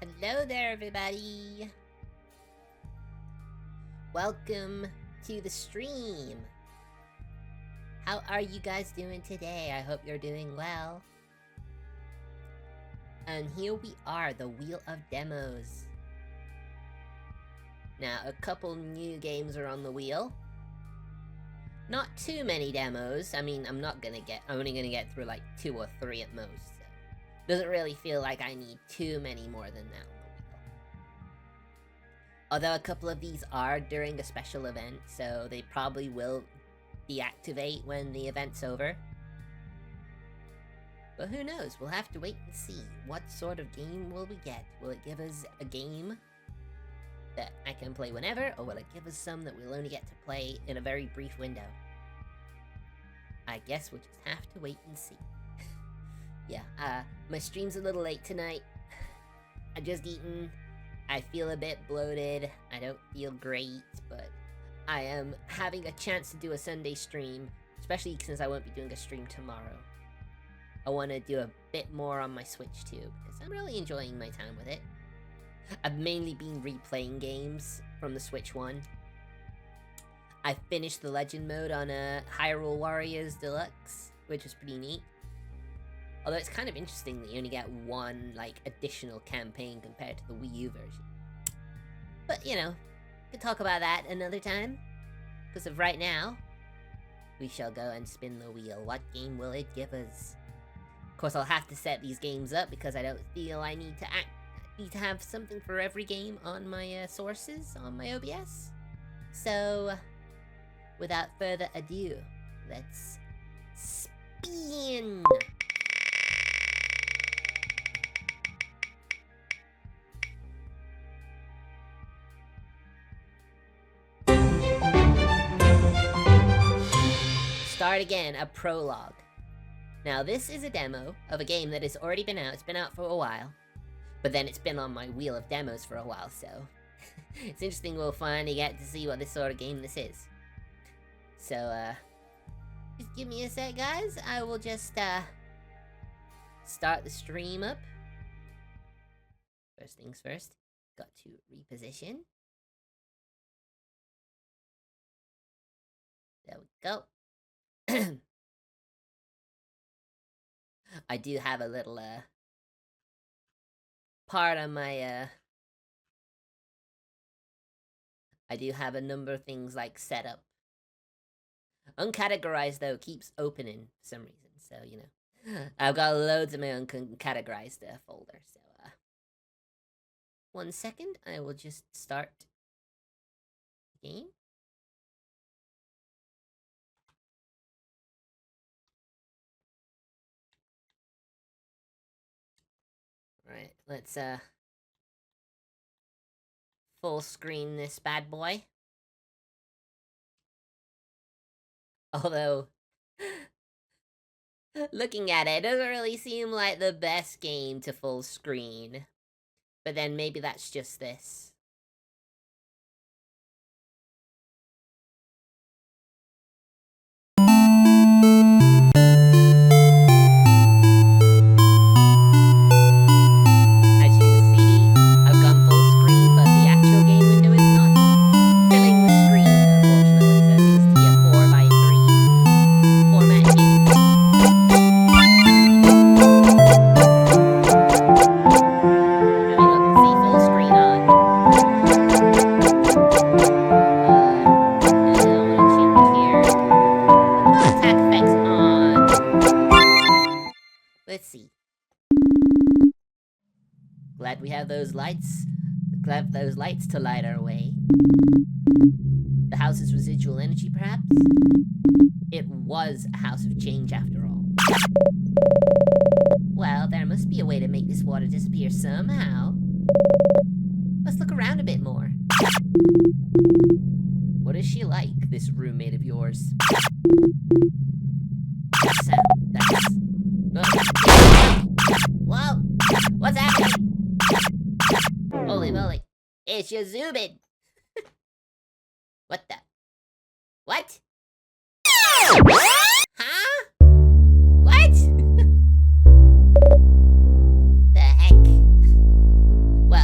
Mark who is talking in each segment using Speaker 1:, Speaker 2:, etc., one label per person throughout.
Speaker 1: Hello there, everybody! Welcome to the stream! How are you guys doing today? I hope you're doing well. And here we are, the Wheel of Demos. Now, a couple new games are on the wheel. Not too many demos. I mean, I'm only gonna get through like 2 or 3 at most. So doesn't really feel like I need too many more than that on the wheel. Although a couple of these are during a special event, so they probably will deactivate when the event's over. But who knows? We'll have to wait and see. What sort of game will we get? Will it give us a game that I can play whenever, or will it give us some that we'll only get to play in a very brief window? I guess we'll just have to wait and see. Yeah, my stream's a little late tonight. I just eaten. I feel a bit bloated. I don't feel great, but I am having a chance to do a Sunday stream, especially since I won't be doing a stream tomorrow. I want to do a bit more on my Switch too, because I'm really enjoying my time with it. I've mainly been replaying games from the Switch one. I finished the Legend mode on Hyrule Warriors Deluxe, which was pretty neat. Although it's kind of interesting that you only get one, additional campaign compared to the Wii U version. But, you know, we can talk about that another time. Because of right now, we shall go and spin the wheel. What game will it give us? Of course, I'll have to set these games up because I don't feel I need to have something for every game on my sources on my OBS. So, without further ado, let's spin! Start again, a prologue. Now, this is a demo of a game that has already been out. It's been out for a while. But then it's been on my wheel of demos for a while, so it's interesting we'll finally get to see what this sort of game this is. So, just give me a sec, guys. I will just, start the stream up. First things first, got to reposition. There we go. I do have a little, part on my, I do have a number of things, set up. Uncategorized, though, keeps opening for some reason, so, you know. I've got loads of my uncategorized folder, so, 1 second, I will just start the game. Alright, let's, full screen this bad boy. Although, looking at it, it doesn't really seem like the best game to full screen. But then maybe that's just this. Those lights to light our way. The house's residual energy, perhaps? It was a house of change, after all. Well, there must be a way to make this water disappear somehow. Let's look around a bit more. What is she like, this roommate of yours? That sound, Whoa! What's happening? Holy moly. It's your Zubin! What the? What? Huh? What? The heck? Well,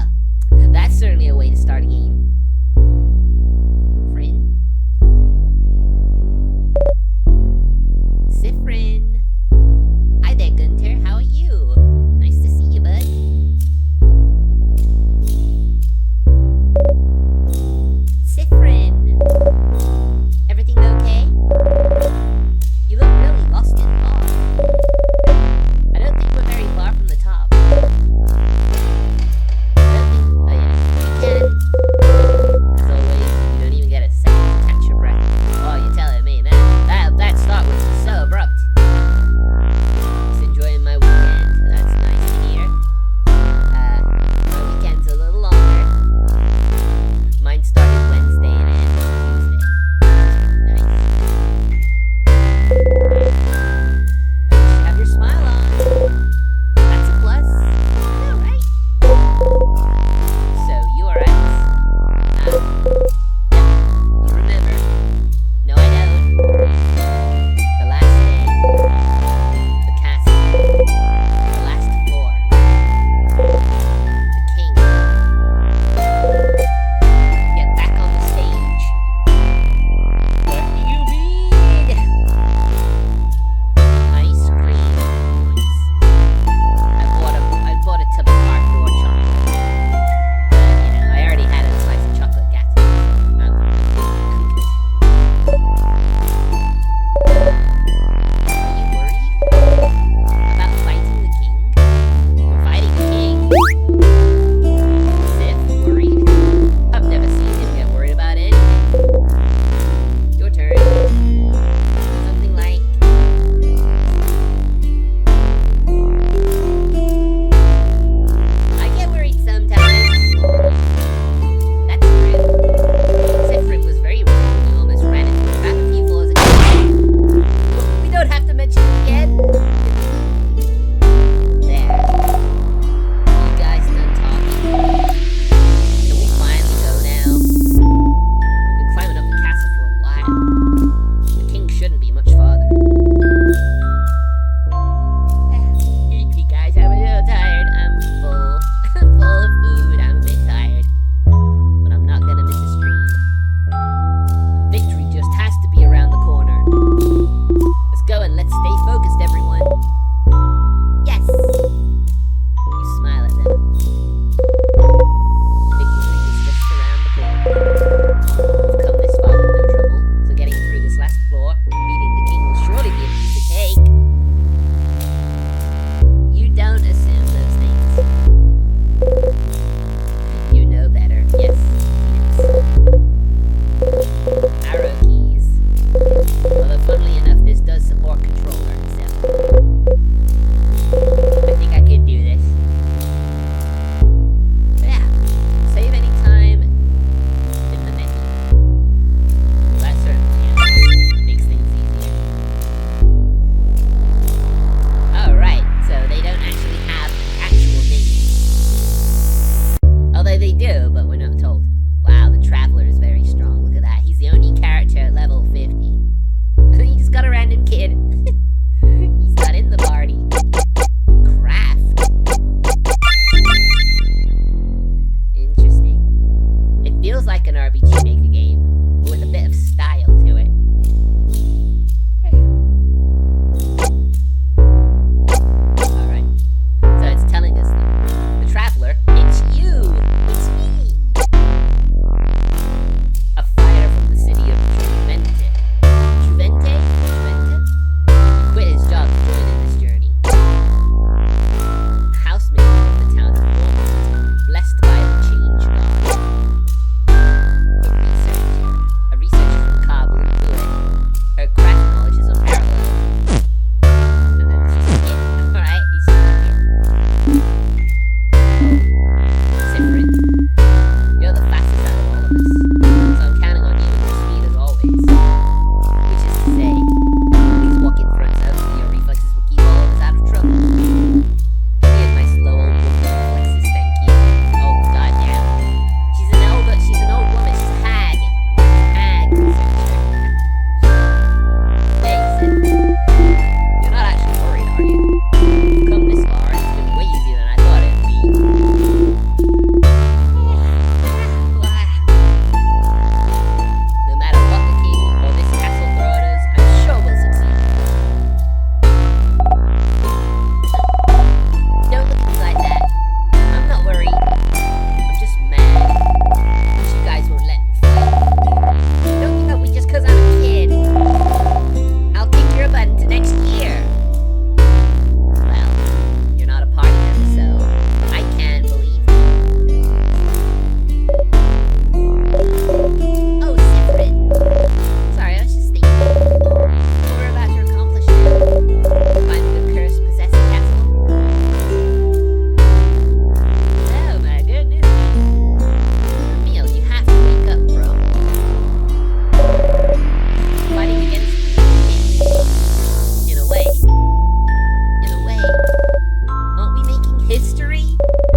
Speaker 1: History?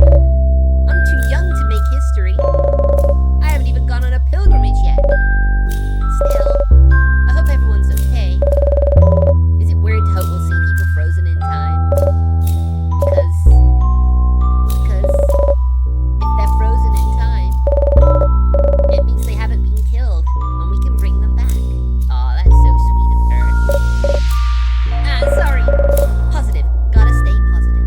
Speaker 1: I'm too young to make history. I haven't even gone on a pilgrimage yet. Still, I hope everyone's okay. Is it weird to hope we'll see people frozen in time? Because if they're frozen in time, it means they haven't been killed, and we can bring them back. Aw, that's so sweet of her. Sorry. Positive. Gotta stay positive.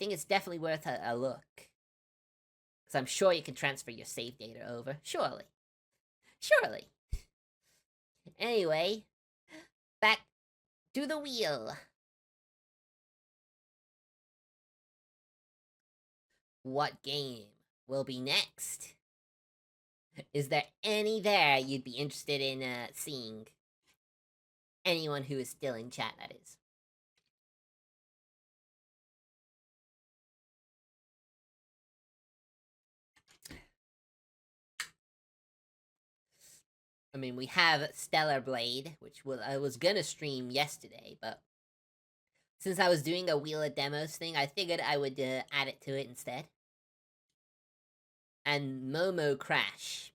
Speaker 1: think it's definitely worth a look. Because I'm sure you can transfer your save data over. Surely. Surely. Anyway, back to the wheel. What game will be next? Is there any there you'd be interested in seeing? Anyone who is still in chat, that is. I mean, we have Stellar Blade, which I was gonna stream yesterday, but since I was doing a Wheel of Demos thing, I figured I would add it to it instead. And Momo Crash.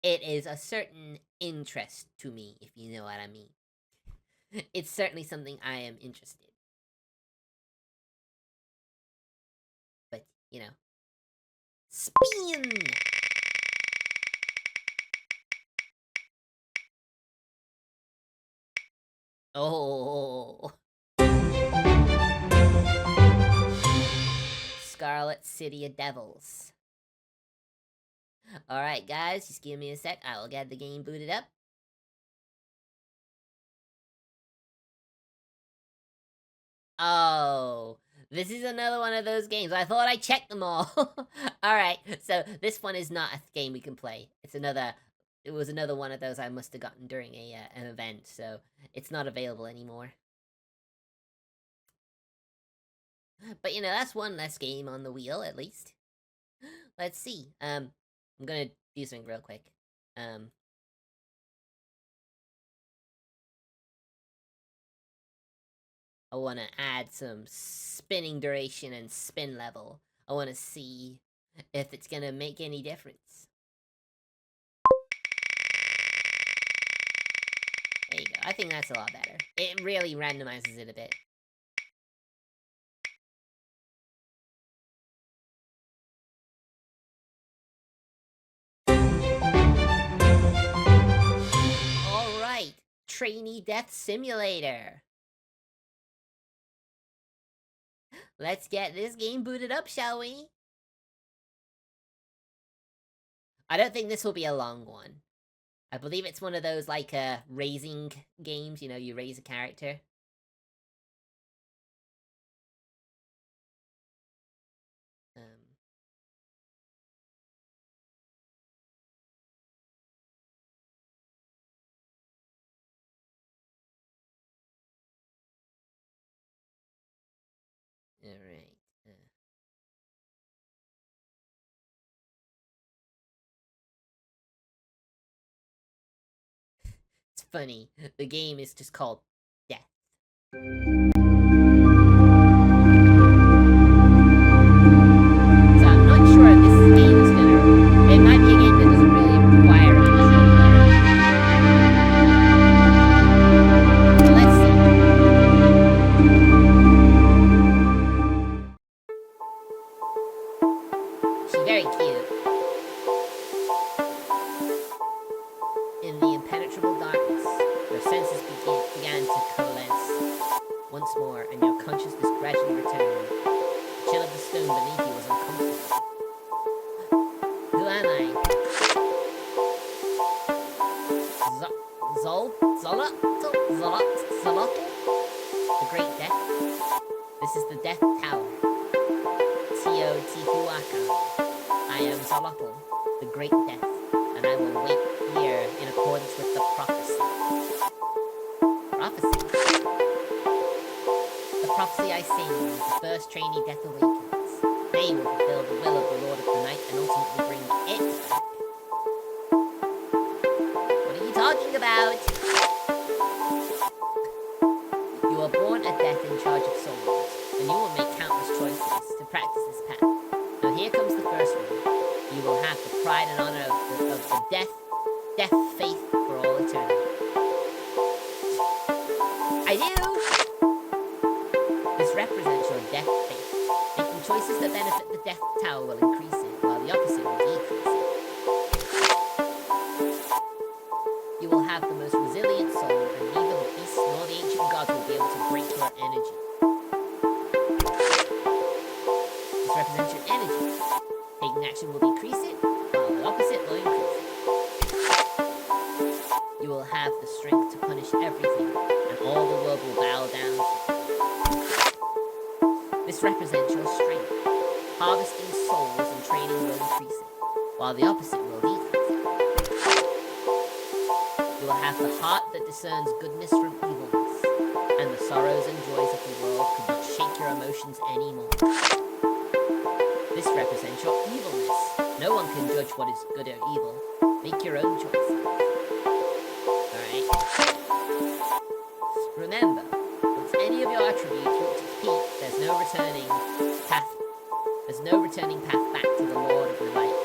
Speaker 1: It is a certain interest to me, if you know what I mean. It's certainly something I am interested in. But, you know. Spin! Oh. Scarlet City of Devils. Alright, guys, just give me a sec. I will get the game booted up. Oh, this is another one of those games. I thought I checked them all. Alright, so this one is not a game we can play. It was another one of those I must have gotten during an event, so it's not available anymore. But, you know, that's one less game on the wheel, at least. Let's see. I'm gonna do something real quick. I want to add some spinning duration and spin level. I want to see if it's gonna make any difference. There you go. I think that's a lot better. It really randomizes it a bit. Alright, Trainee Death Simulator. Let's get this game booted up, shall we? I don't think this will be a long one. I believe it's one of those, like, raising games, you know, you raise a character. Alright. It's funny. The game is just called Death. So I'm not sure if this game is gonna... It might be a game that doesn't really require a controller. But let's see. She's very cute. In the impenetrable darkness, your senses began to coalesce once more, and your consciousness gradually returned. The chill of the stone beneath you was uncomfortable. Who am I? Zolotl? The Great Death? This is the Death Tower. Teotihuacan. I am Zolotl, the Great Death, and I will wait here in accordance with the prophecy. Prophecy? The prophecy I sing is the first trainee Death awakens. They will fulfill the will of the Lord of the Night and ultimately bring it back. What are you talking about? You are born a death in charge of souls, and you will make countless choices to practice this path. Now here comes the first one. You will have the pride and honor of the death faith for all eternity. I do! This represents your death faith. Making choices that benefit the Death Tower will increase it, while the opposite will decrease it. You will have the most resilient soul, and neither the beasts nor the ancient gods will be able to break your energy. This represents your energy. Taking action will decrease it, while the opposite will increase it. You will have the strength to punish everything, and all the world will bow down to you. This represents your strength. Harvesting souls and training will increase it, while the opposite will decrease it. You will have the heart that discerns goodness from evilness, and the sorrows and joys of the world could not shake your emotions anymore. This represents your evilness. No one can judge what is good or evil. Make your own choices. Alright. Remember, once any of your attributes reach its peak, there's no returning path back to the Lord of the Light.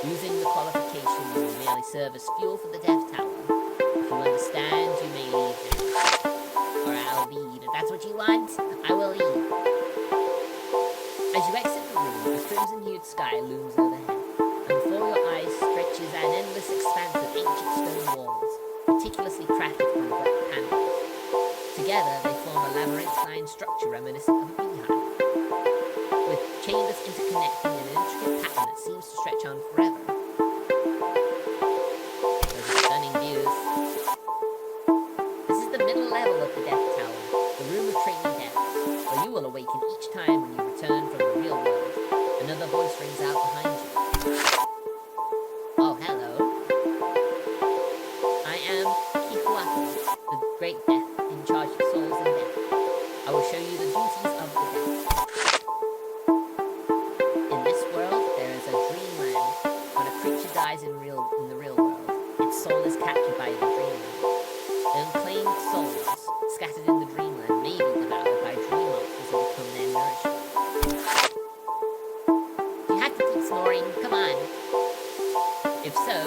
Speaker 1: Using the qualification will merely serve as fuel for the Death Tower. If you understand, you may leave now. Or I'll lead. If that's what you want, I will leave. As you exit the room, a crimson-hued sky looms overhead, and before your eyes stretches an endless expanse of ancient stone walls, meticulously crafted from black panels. Together, they form a labyrinth-lined structure reminiscent of a beehive, with chambers interconnecting in an intricate pattern that seems to stretch on forever. Those are stunning views. This is the middle level of the Death Tower, the room of training deaths, where you will awaken each time when you return from the real world. Another voice rings out behind you. Oh, hello. I am Elaphant, the Great Death, in charge of souls and death. I will show you the duties of the death. In this world, there is a dreamland. When a creature dies in the real world, its soul is captured by the dreamland. The unclaimed souls scattered in the dreamland may be devoured by dream monsters and become their nourishment. You have to keep snoring, come on. If so,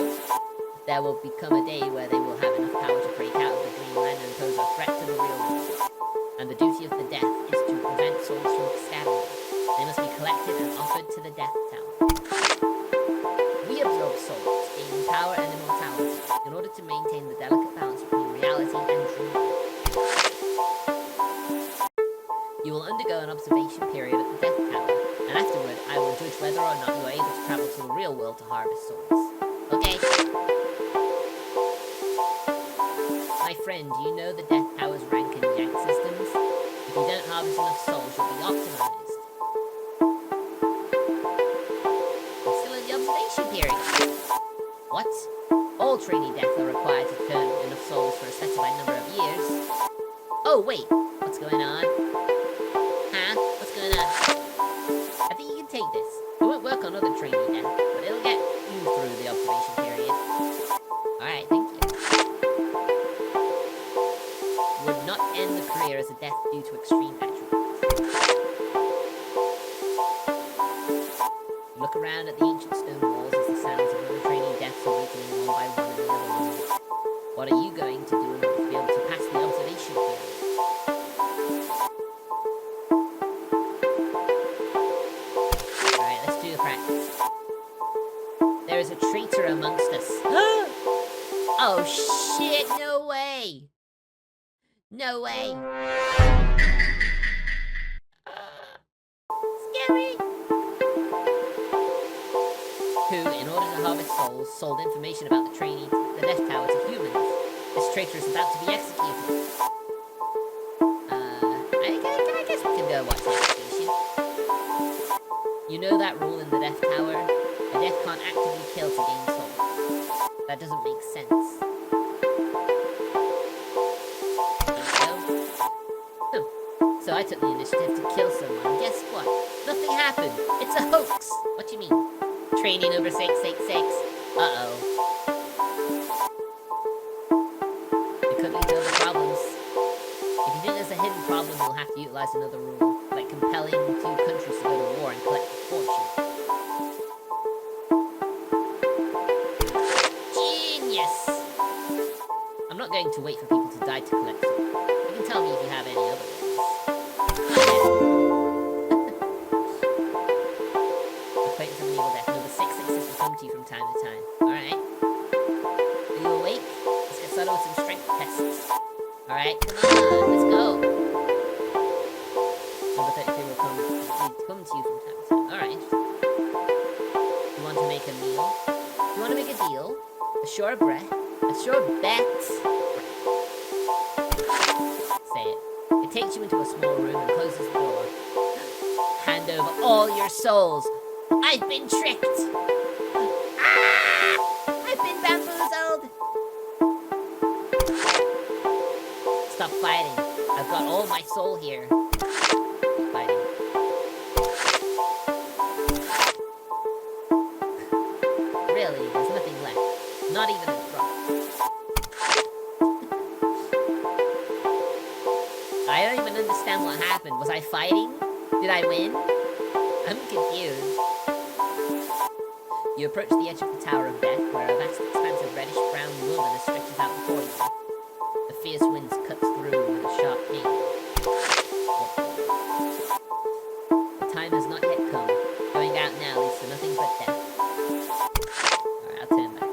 Speaker 1: there will become a day where they will have enough power to break out of the dreamland and pose a threat to the real world. And the duty of the death is to prevent souls from scattering. They must be collected and offered to the Death Tower. We absorb souls, gaining power and immortality, in order to maintain the delicate balance between reality and dreamland. You will undergo an observation period at the Death Tower, and afterward I will judge whether or not you are able to travel to the real world to harvest souls. Okay? My friend, do you know the Death Tower's rank and yank systems? If you don't harvest enough souls, you'll be optimized. I'm still in the observation period. What? All trainee deaths are required to turn enough souls for a specified number of years. Oh, wait. What's going on? Huh? What's going on? I think you can take this. It won't work on other trainee deaths, but it'll get you through the observation period. Alright, thank you. Would not end the career as a death due to extreme attributes. Look around at the ancient stone walls as the sounds of other trainee deaths awakening one by one in the other room. What are you going to do in order to be able to pass the observation period? Alright, let's do the practice. There is a traitor amongst us. Oh shit, no way! No way! Scary! Who, in order to harvest souls, sold information about the Death Tower to humans. This traitor is about to be executed. I guess we can go watch the execution. You know that rule in the Death Tower? A death can't actively kill to gain souls. That doesn't make sense. So I took the initiative to kill someone. Guess what? Nothing happened. It's a hoax. What do you mean? Training over 666. Uh-oh. It could lead to other problems. If you think there's a hidden problem, you'll have to utilize another rule, like compelling two countries to go to war and collect a fortune. Genius! I'm not going to wait for people to die to collect it. You can tell me if you have any other ones. Acquaintance of an evil death. Number 666 will come to you from time to time. Alright. Are you awake? Let's get started with some strength tests. Alright, come on, let's go. Number 33 will come come to you from time to time. Alright, interesting. You want to make a meal? You want to make a deal? A sure bet? A sure bet? Say it. It takes you into a small room and closes the door. Hand over all your souls. I've been tricked! Ah! I've been bamboozled! Stop fighting. I've got all my soul here. Stop fighting. Really, there's nothing left. Not even a drop. I don't even understand what happened. Was I fighting? Did I win? I'm confused. You approach the edge of the Tower of Death, where a vast expanse of reddish-brown wilderness stretches out before you. The fierce winds cut through with a sharp pain. The time has not yet come. Going out now leads to nothing but death. Alright, I'll turn back.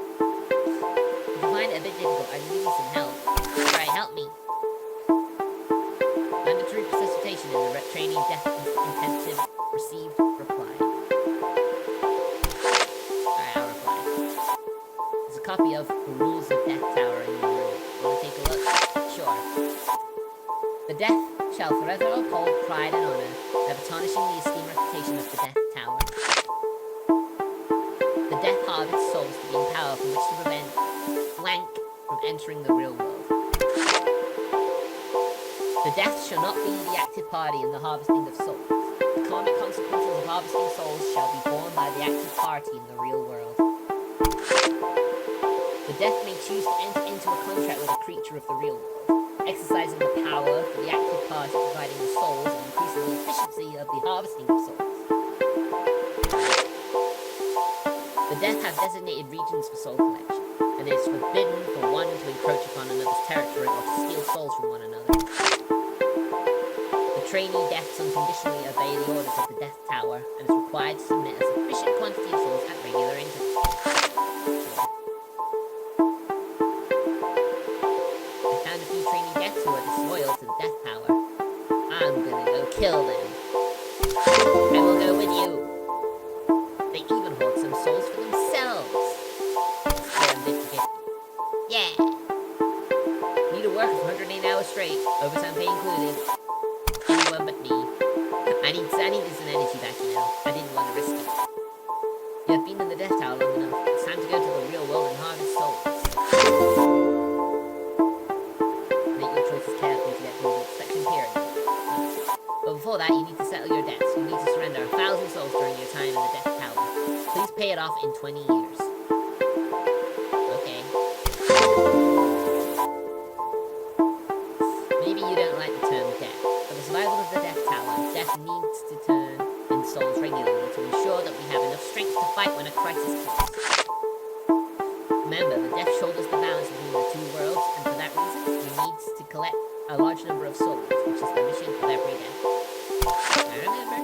Speaker 1: If you find it a bit difficult, I can give you some help. Alright, help me. Mandatory resuscitation in the training death intensive received reply. Alright, I'll reply. There's a copy of The Rules of Death Tower in your room. Want to take a look? Sure. The Death shall forever uphold pride and honor, never tarnishing the esteemed reputation of the Death Tower. The Death harvests souls to gain power from which to prevent blank from entering the real world. The Death shall not be the active party in the harvesting of souls. The karmic consequences of harvesting souls shall be borne by the active party in the real world. The Death may choose to enter into a contract with a creature of the real world, exercising the power for the active party providing the souls and increasing the efficiency of the harvesting of souls. The Death have designated regions for soul collection, and it is forbidden for one to encroach upon another's territory or to steal souls from one another. The trainee Deaths unconditionally obey the orders of the Death Tower and is required to submit a sufficient quantity of souls at regular intervals. I found a few trainee Deaths who are disloyal to the Death Tower. I'm gonna go kill them. I will go with you. They even hold some souls for themselves. Split them 50-50. Yeah. Need to work 108 hours straight, overtime pay included. Anyone but me. I need this energy back, you know. I didn't want to risk it. You have been in the Death Tower long enough. It's time to go to the real world and harvest souls. Make your choices carefully to get through the inspection period. But before that, you need to settle your debts. You need to surrender 1,000 souls during your time in the Death Tower. Please pay it off in 20 years. Okay. Maybe you don't like the term death. For the survival of the Death Tower, Death needs to turn in souls regularly to ensure that we have enough strength to fight when a crisis comes. Remember, the Death shoulders the balance between the two worlds, and for that reason, we need to collect a large number of souls, which is the mission of every Death. Now remember,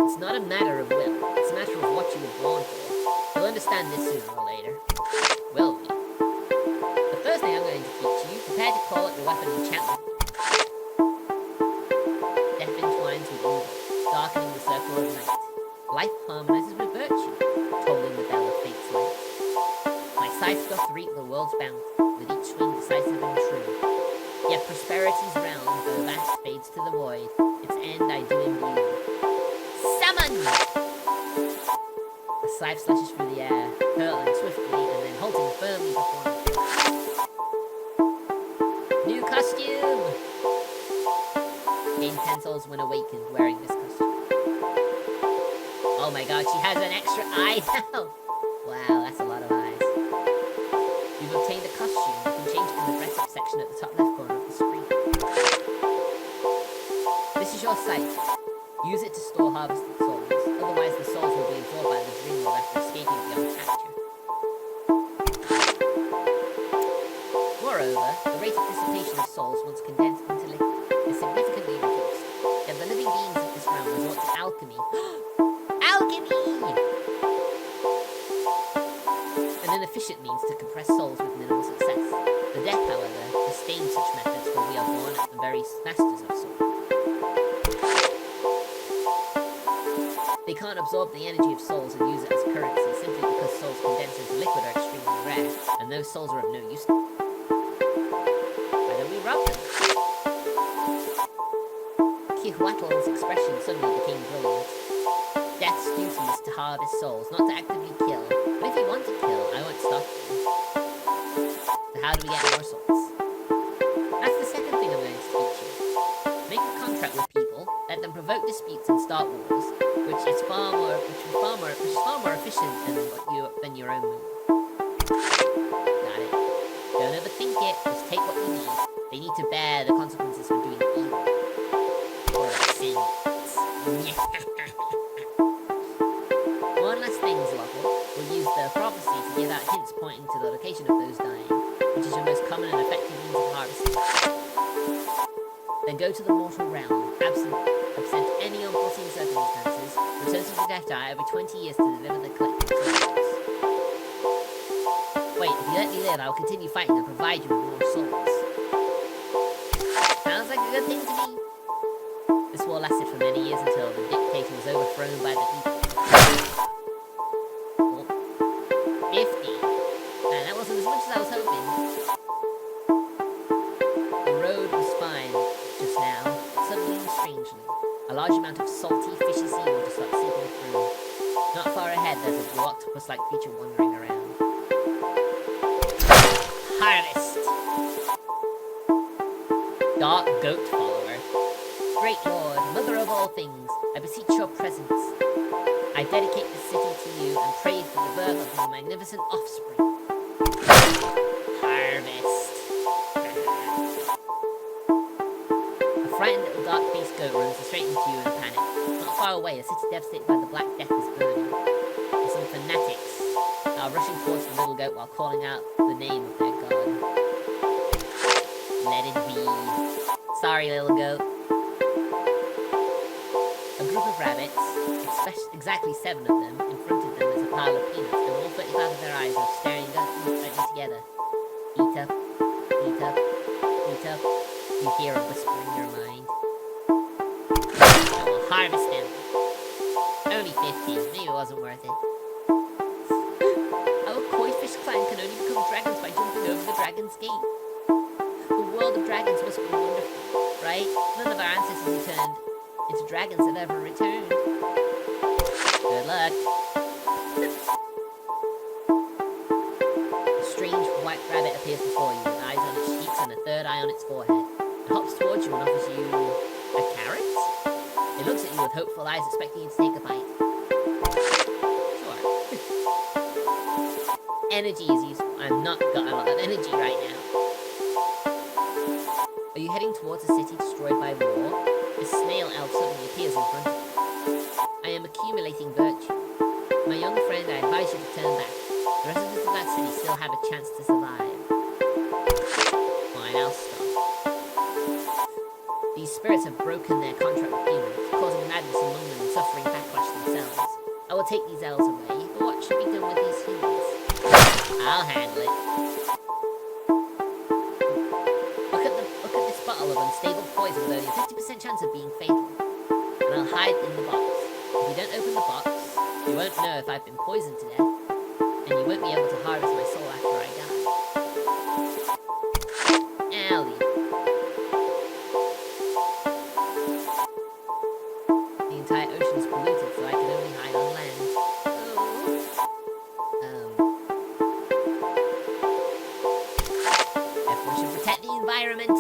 Speaker 1: it's not a matter of will, it's a matter of what you were born for. You'll understand this sooner or later. Will we? The first thing I'm going to teach you, prepare to call up your weapon enchantment. Death entwines with evil, darkening the circle of night. Life harmonizes with virtue, tolling the bell of fate's light. My scythe doth reap the world's bounty, with each swing decisive and true. Yet prosperity's realm, though vast, fades to the void. Its end I do imbue. Summon! The scythe slashes through the air, hurtling swiftly and then halting firmly before me. New costume! Gain 10 souls when awakened wearing this costume. Oh my god, she has an extra eye now! Wow, that's a lot of eyes. You've obtained a costume. You can change it in the dress-up section at the top left corner of the screen. This is your sight. Use it to store harvested souls. Otherwise, the souls will be absorbed by the dream world after escaping beyond capture. Moreover, the rate of dissipation of souls once condensed into liquid is significantly reduced. Yet the living beings of this realm resort to alchemy. Alchemy! An inefficient means to compress souls with minimal success. The Death, however, disdains such methods, for we are born at the very masters of souls. They can't absorb the energy of souls and use it as currency simply because souls condensed into liquid are extremely rare, and those souls are of no use. Why don't we rob them? Kihuatl's expression suddenly became brilliant. Death's duty is to harvest souls, not to actively kill. But if you want to kill, I won't stop you. So how do we get more souls? That's the second thing I'm going to teach you. Make a contract with people, let them provoke disputes and start wars, which is far more efficient than your own move. Got it. Don't overthink it, just take what you need. They need to bear the consequences for doing evil. Or their sins. One last thing, Zlopple. We'll use the prophecy to give out hints pointing to the location of those dying, which is your most common and effective means of harvesting. Then go to the mortal realm, absent any unforeseen circumstances, return to the Death Eye every 20 years to deliver the collected souls. Wait, if you let me live, I will continue fighting and provide you with more souls. Sounds like a good thing to me. This war lasted for many years until the dictator was overthrown by the people. 50. Man, that wasn't as much as I was hoping. The road was fine just now, suddenly and strangely. A large amount of salty, fishy seawater starts seeping through. Not far ahead, there's a blue octopus-like creature wandering around. Harvest! Dark goat follower. Great Lord, Mother of all things, I beseech your presence. I dedicate the city to you and pray for the birth of your magnificent offspring. Harvest. A frightened little dark-faced goat runs straight into you in a panic. Not far away, a city devastated by the Black Death is burning. And some fanatics are rushing towards the little goat while calling out the name of their god. Let it be. Sorry, little goat. A group of rabbits, exactly 7 of them, in front of them is a pile of peanuts, and all 35 of their eyes are staring at you together. Eat up, eat up, eat up. You hear a whisper in your mind. I will harvest them. Only 50, maybe it wasn't worth it. Our koi fish clan can only become dragons by jumping over the dragon's gate. The world of dragons must be wonderful, right? None of our ancestors who turned into dragons have ever returned. Good luck. A strange white rabbit appears before you, with eyes on its cheeks and a third eye on its forehead. It hops towards you and offers you a carrot? It looks at you with hopeful eyes, expecting you to take a bite. Sure. Energy is useful. I've not got a lot of energy right now. Are you heading towards a city destroyed by war? This snail elf suddenly appears in front of you. I am accumulating virtue. My young friend, I advise you to turn back. The residents of that city still have a chance to survive. Fine, I'll stop. These spirits have broken their contract with humans, causing madness among them and suffering backlash themselves. I will take these elves away, but what should be done with these humans? I'll handle it. Look at this bottle of unstable poison with only a 50% chance of being fatal. And I'll hide in the box. If you don't open the box, you won't know if I've been poisoned to death, and you won't be able to harvest my soul after I die. I'll leave. The entire ocean is polluted, so I can only hide on land. Everyone should protect the environment.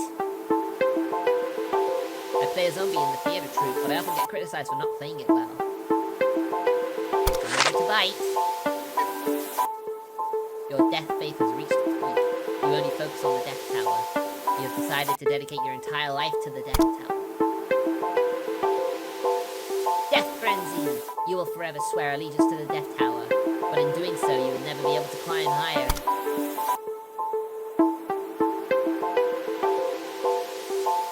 Speaker 1: I play a zombie in the theatre troupe, but I often get criticised for not playing it well. Remember to bite. Your death faith has reached its peak. You only focus on the Death Tower. You have decided to dedicate your entire life to the Death Tower. Death Frenzy! You will forever swear allegiance to the Death Tower, but in doing so you will never be able to climb higher.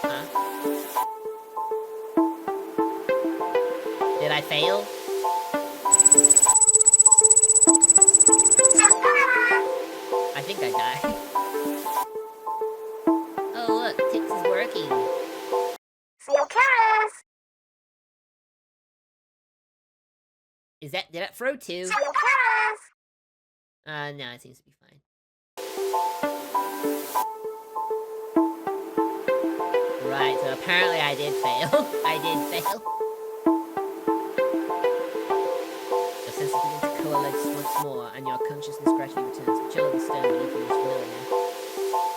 Speaker 1: Huh? Did I fail? I think I died. Oh look, Tix is working.
Speaker 2: See you, Kara!
Speaker 1: did that throw two? No, it seems to be fine. Right, so apparently I did fail. I did fail. Your senses begin to coalesce once more, and your consciousness gradually returns. The chill of the stone beneath you is familiar.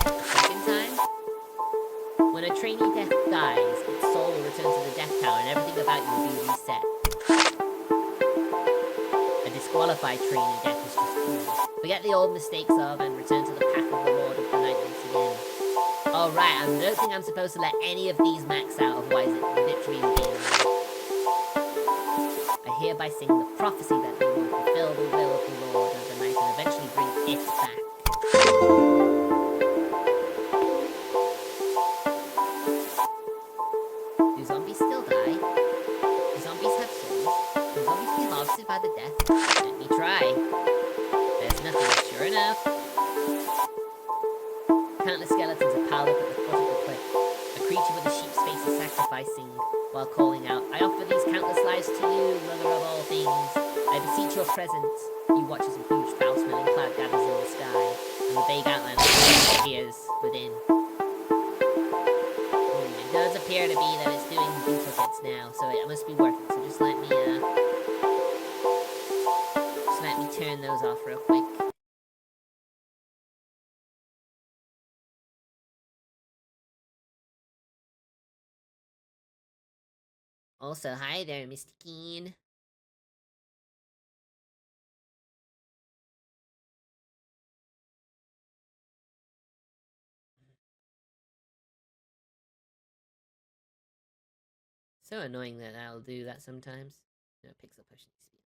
Speaker 1: A second time? When a trainee death dies, its soul will return to the death tower, and everything about you will be reset. A disqualified trainee death is just cool. Forget the old mistakes of, and return to the path of the Lord of the Night once again. Alright, I don't think I'm supposed to let any of these max out, otherwise it literally will be over. I hereby sing the prophecy that they will fulfill the will of the Lord of the Night and eventually bring it back. Do zombies still die? Do zombies have souls? Can zombies be harvested by the death? Let me try. There's nothing, sure enough. Countless skeletons are piled up at the foot of the cliff. A creature with a sheep's face is sacrificing while calling out, I offer these countless lives to you, mother of all things. I beseech your presence. You watch as a huge foul-smelling cloud gathers in the sky, and the vague outline of the earth appears within. It does appear to be that it's doing duplicates now, so it must be working. So just let me turn those off real quick. Also, hi there, Mr. Keen. So annoying that I'll do that sometimes. No, pixel pushing speed.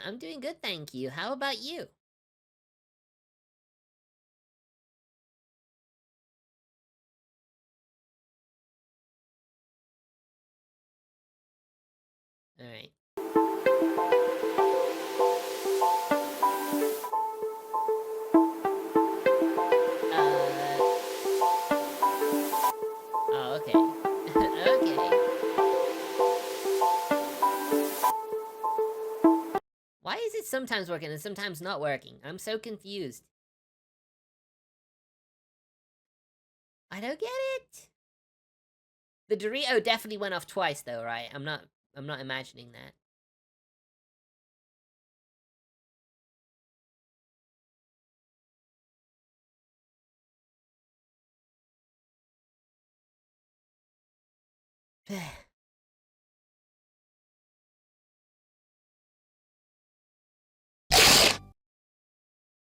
Speaker 1: I'm doing good, thank you. How about you? Alright. Oh, okay. Okay. Why is it sometimes working and sometimes not working? I'm so confused. I don't get it. The Dorito definitely went off twice though, right? I'm not imagining that.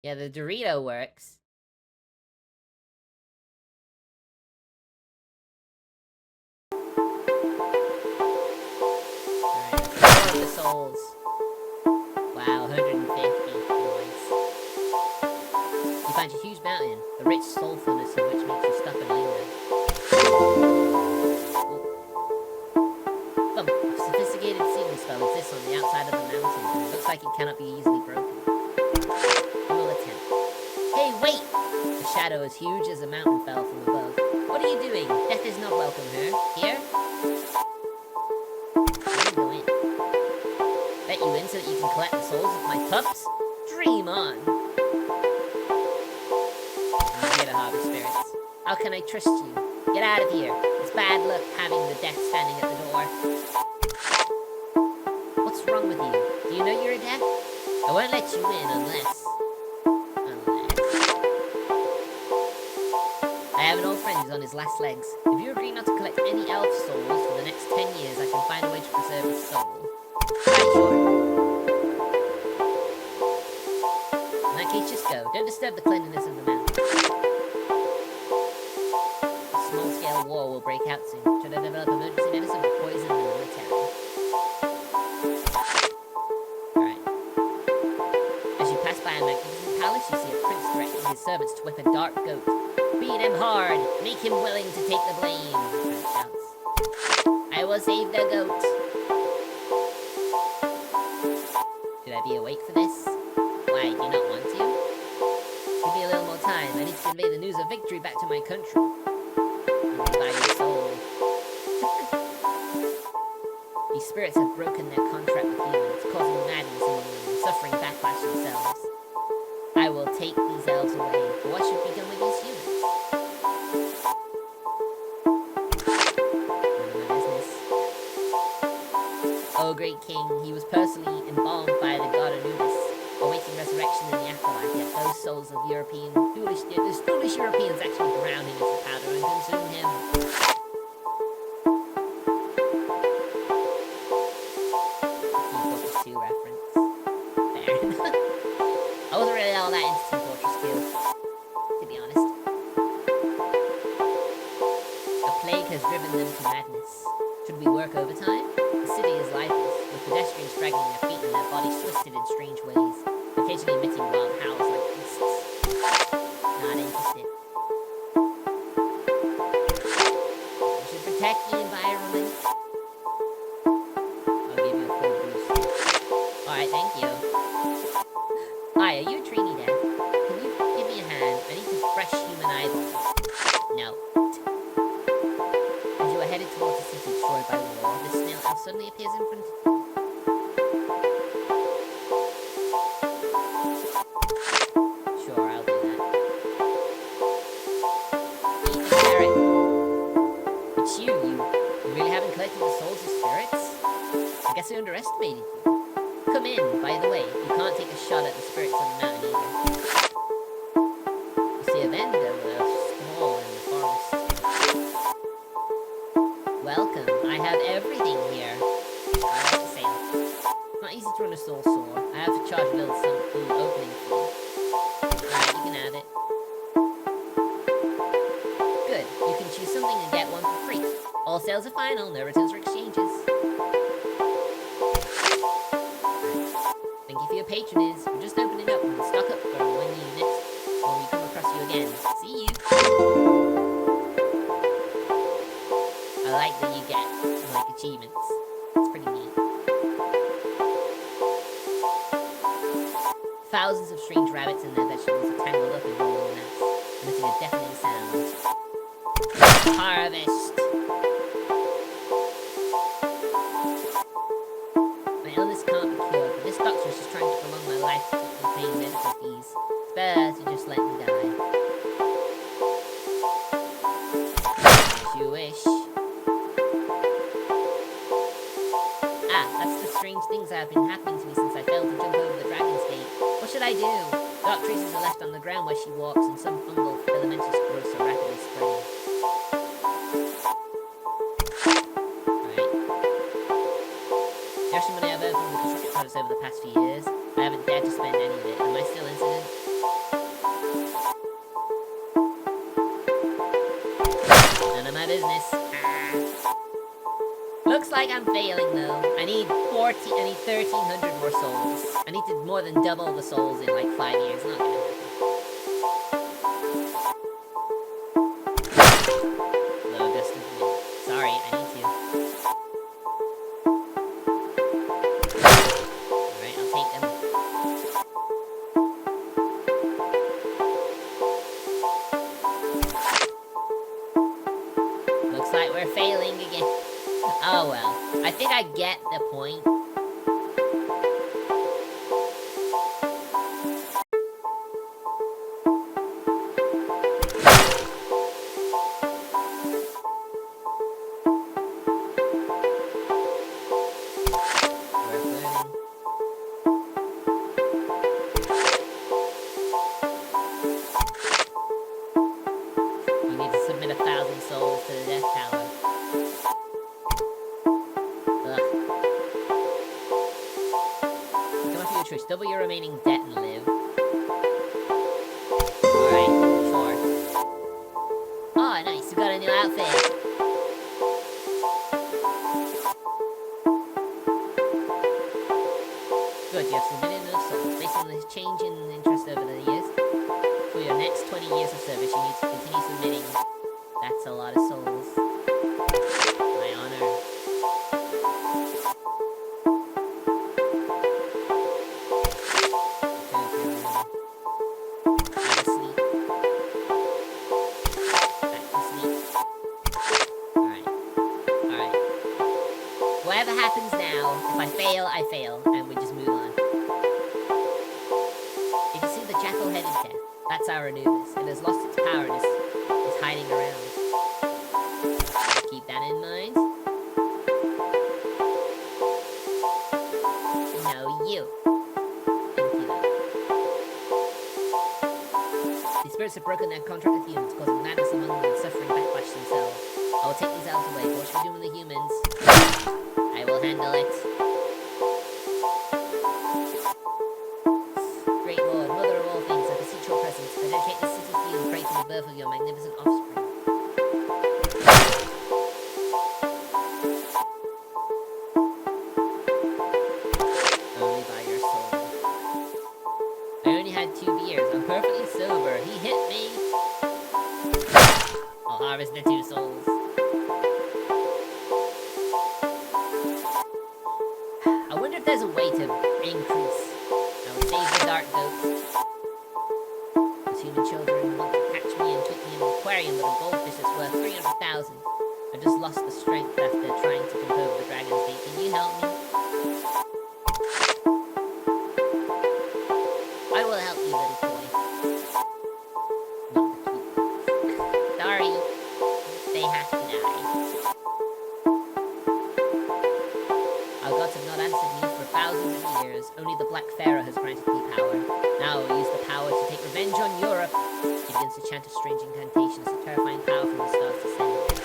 Speaker 1: Yeah, the Dorito works. Alright, the souls. Wow, 150. Nice. You find a huge mountain, the rich soulfulness of which makes you stop and linger. A sophisticated sealing spell exists on the outside of the mountain, and it looks like it cannot be easily broken. You will attempt. Hey, wait! The shadow as huge as a mountain fell from above. What are you doing? Death is not welcome here. Here? Let me go in. Bet you in so that you can collect the souls of my pups? Dream on! I'm here to harvest spirits. How can I trust you? Get out of here. It's bad luck having the death standing at the door. What's wrong with you? Do you know you're a death? I won't let you in unless... I have an old friend who's on his last legs. If you agree not to collect any elf souls for the next 10 years, I can find a way to preserve his soul. Right, sure. In that case, just go. Don't disturb the cleanliness of the mountain. A small-scale war will break out soon. Should I develop emergency medicine or poison in the town? Alright. As you pass by a magnificent palace, you see a prince threatening his servants to whip a dark goat. Beat him hard! Make him willing to take the blame! The prince shouts. I will save the goat! Should I be awake for this? Why, do you not want to? Give me a little more time. I need to convey the news of victory back to my country. And buy your soul. these spirits have broken their contract with humans, causing madness among them and suffering backlash themselves. I will take these elves away, but what should be done with these humans? None of my business. O great king, he was personally embalmed by the god Anubis, awaiting resurrection in the afterlife, yet those souls of those foolish Europeans actually drown him into powder and consume him. Team Fortress 2 reference. Fair enough. I wasn't really all that into Team Fortress 2, to be honest. A plague has driven them to madness. Should we work overtime? The city is lifeless, with pedestrians dragging their feet and their bodies twisted in strange ways, occasionally emitting wild howls like beasts. Not interested. We should protect the environment. I'll give you a full boost. Alright, thank you. Hi, are you a Trini Death? Can you give me a hand? I need some fresh human eyeballs. No. As you are headed towards the city destroyed by war, this snail elf suddenly appears in front of you. Sure, I'll do that. Eat the carrot. It's you. You really haven't collected the souls of spirits? I guess I underestimated you. Come in, by the way. You can't take a shot at the spirits on the mountain either. You see a vendor with a small in the forest. Welcome. I have everything here. I like the sale. It's not easy to run a soul store. I have to charge a little something opening fee. Alright, you can have it. Good. You can choose something and get one for free. All sales are final, no returns or exchanges. Thank you for your patronage. We're just opening up and stock up for when we come across you again. See you. I like that you get like achievements. It's pretty neat. Thousands of strange rabbits and their vegetables are tangled up in rolling nets, emitting a deafening sound. Harvest! My illness can't be cured, but this doctor is just trying to prolong my life to keep me paying medical fees. It's better to just let me die. As you wish. Ah, that's the strange things that have been happening to me since I failed to jump over the dragon's gate. What should I do? Dark traces are left on the ground where she walks, and some fungal filamentous growths are rapidly spreading. The extra money I've earned from the construction projects over the past few years, I haven't dared to spend any of it. Am I still incident? None of my business. Ah. Looks like I'm failing though. I need 1,300 more souls. I need to more than double the souls in like 5 years. Not gonna happen. Low distance. Sorry, I need to. Alright, I'll take them. Looks like we're failing again. Oh well. I think I get the point. Double your remaining debt and live. Alright, sure. Oh, nice, you got a new outfit. Good, you have submitted enough souls. Based on the change in interest over the years, for your next 20 years of service, you need to continue submitting. That's a lot of souls. My honor. whatever happens now, if I fail, and we just move on. You can see the jackal-headed death. That's our Anubis. It has lost its power and is hiding around. Keep that in mind. No, you. Thank you. These spirits have broken their contract with humans, causing madness among them and suffering backlash themselves. I will take these elves away. What should we do with the humans? I will handle it. Great Lord, Mother of all things, I beseech your presence. I dedicate this city to you and pray for the birth of your magnificent offspring. Only by your soul. I only had 2 beers. I'm perfectly sober. He hit me. I'll harvest the 2 souls. I wonder if there's a way to increase. I would save the dark ghost. Those human children want to catch me and keep me in an aquarium with a goldfish that's worth 300,000. I just lost the strength after trying to compose the dragon's gate. Can you help me? I will help you, little boy. Not the cute ones. Sorry. They have to die. Our gods have not answered me for thousands of years. Only the Black Pharaoh has granted me power. Now I will use the power to take revenge on Europe. He begins to chant a strange incantation as a terrifying power from the stars descends.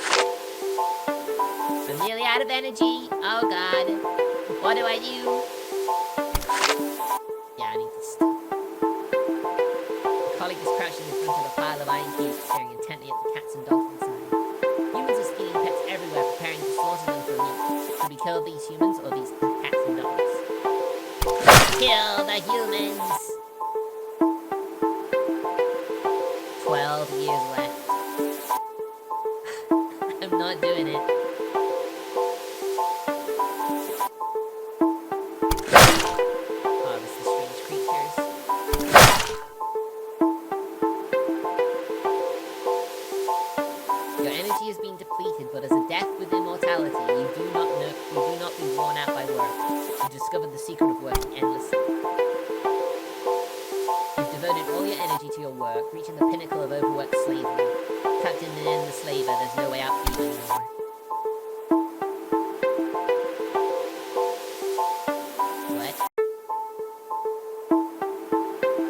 Speaker 1: I'm nearly out of energy. Oh god. What do I do? Yeah, I need to stop. My colleague is crouching in front of a pile of iron cubes, staring intently at the cats and dogs inside. Humans are stealing pets everywhere, preparing to slaughter them for meat. Should we kill these humans or these cats and dogs? Kill the humans! 12 years left. I'm not doing it. Harvest the strange creatures. Your energy has been depleted, but as a death with immortality, you do not be worn out by work. You discovered the secret of working endlessly. You've devoted all your energy to your work, reaching the pinnacle of overworked slavery. Trapped in an endless labor, there's no way out for you anymore. What?